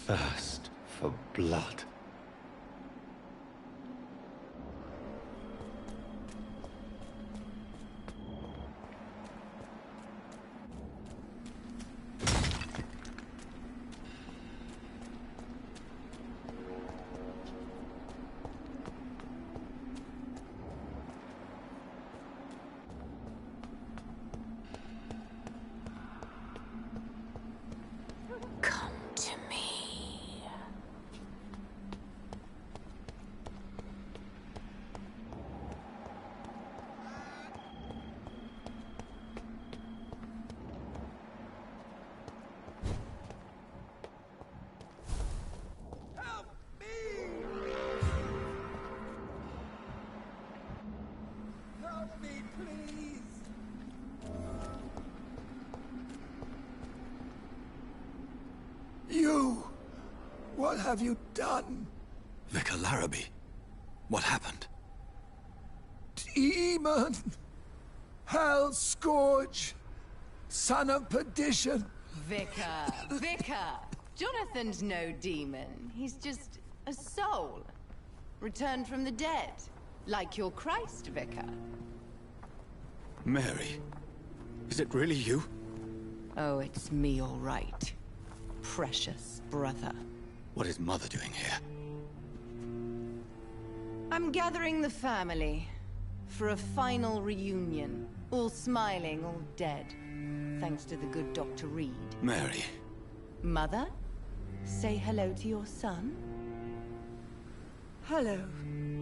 thirst for blood. Come to me. Help me! Help me, please! You! What have you done? Vicar Larrabee, what happened? Demon! Hell scourge! Son of perdition! Vicar! Jonathan's no demon. He's just a soul. Returned from the dead. Like your Christ, Vicar. Mary, is it really you? Oh, it's me, all right. Precious brother. What is Mother doing here? I'm gathering the family for a final reunion. All smiling, all dead. Thanks to the good Dr. Reed. Mary. Mother, say hello to your son. Hello,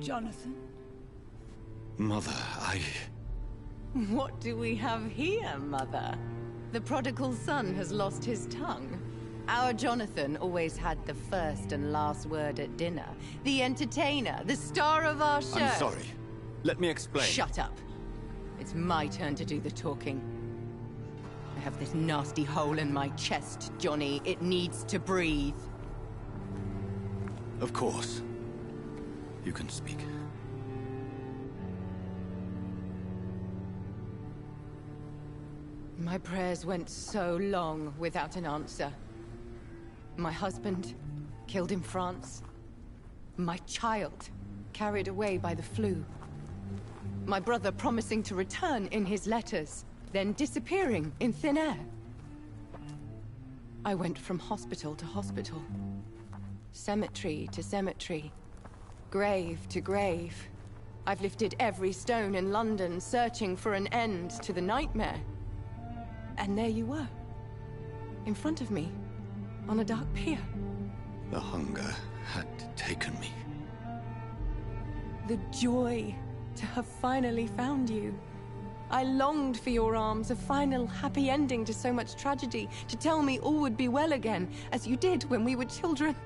Jonathan. Mother, What do we have here, Mother? The prodigal son has lost his tongue. Our Jonathan always had the first and last word at dinner. The entertainer, the star of our show. I'm sorry. Let me explain. Shut up. It's my turn to do the talking. I have this nasty hole in my chest, Johnny. It needs to breathe. Of course. You can speak. My prayers went so long without an answer. My husband, killed in France. My child, carried away by the flu. My brother promising to return in his letters, then disappearing in thin air. I went from hospital to hospital. Cemetery to cemetery. Grave to grave. I've lifted every stone in London, searching for an end to the nightmare. And there you were. In front of me. On a dark pier. The hunger had taken me. The joy to have finally found you. I longed for your arms, a final happy ending to so much tragedy, to tell me all would be well again, as you did when we were children.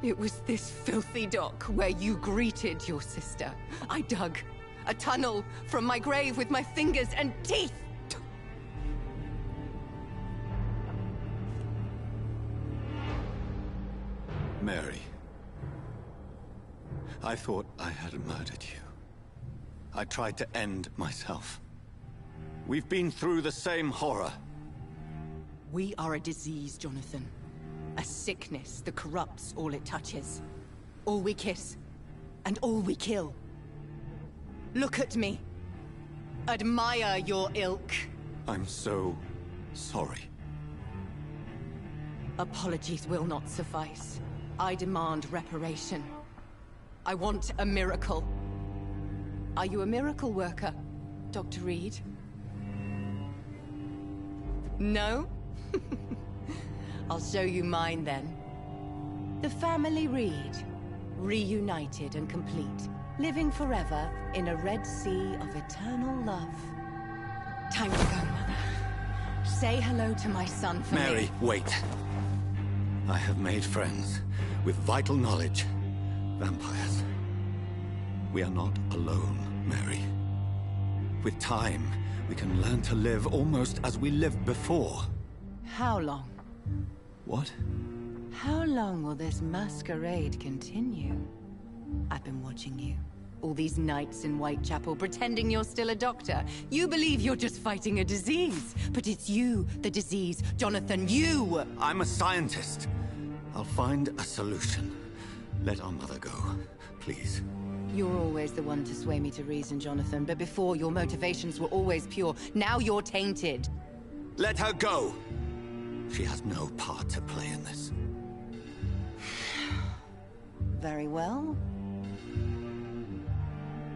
It was this filthy dock where you greeted your sister. I dug a tunnel from my grave with my fingers and teeth. Mary. I thought I had murdered you. I tried to end myself. We've been through the same horror. We are a disease, Jonathan. A sickness that corrupts all it touches. All we kiss, and all we kill. Look at me. Admire your ilk. I'm so sorry. Apologies will not suffice. I demand reparation. I want a miracle. Are you a miracle worker, Dr. Reed? No? I'll show you mine then. The family Reed, reunited and complete, living forever in a red sea of eternal love. Time to go, Mother. Say hello to my son for me. Mary, wait. I have made friends with vital knowledge. Vampires. We are not alone, Mary. With time, we can learn to live almost as we lived before. How long? What? How long will this masquerade continue? I've been watching you. All these nights in Whitechapel pretending you're still a doctor. You believe you're just fighting a disease. But it's you, the disease. Jonathan, you! I'm a scientist. I'll find a solution. Let our mother go, please. You're always the one to sway me to reason, Jonathan. But before, your motivations were always pure. Now you're tainted. Let her go! She has no part to play in this. Very well.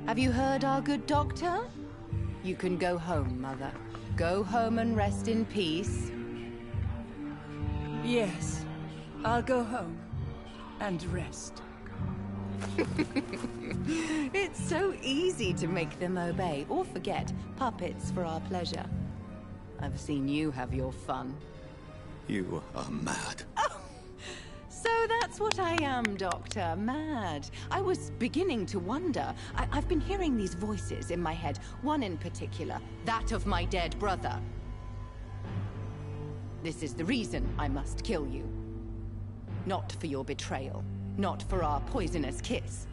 Have you heard our good doctor? You can go home, Mother. Go home and rest in peace. Yes, I'll go home and rest. It's so easy to make them obey or forget. Puppets for our pleasure. I've seen you have your fun. You are mad. Oh, so that's what I am, Doctor. Mad. I was beginning to wonder. I've been hearing these voices in my head. One in particular, that of my dead brother. This is the reason I must kill you. Not for your betrayal. Not for our poisonous kiss.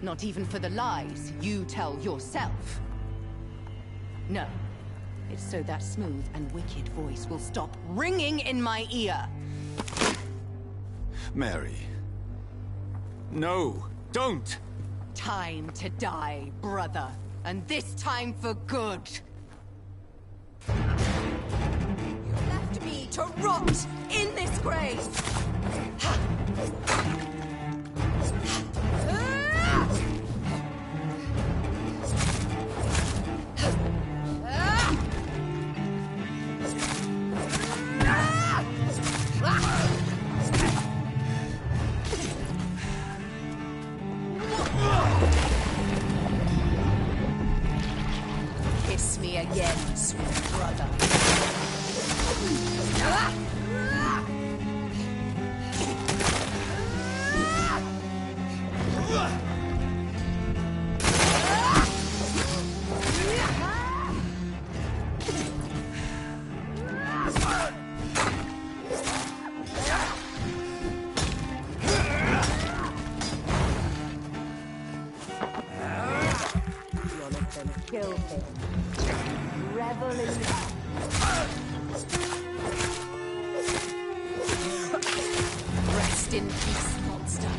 Not even for the lies you tell yourself. No. It's so that smooth and wicked voice will stop ringing in my ear. Mary. No, don't! Time to die, brother. And this time for good. You left me to rot in this grave. Kiss me again, sweet brother. Jonathan, kill him. Revel in rest in peace, monster.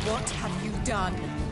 What have you done?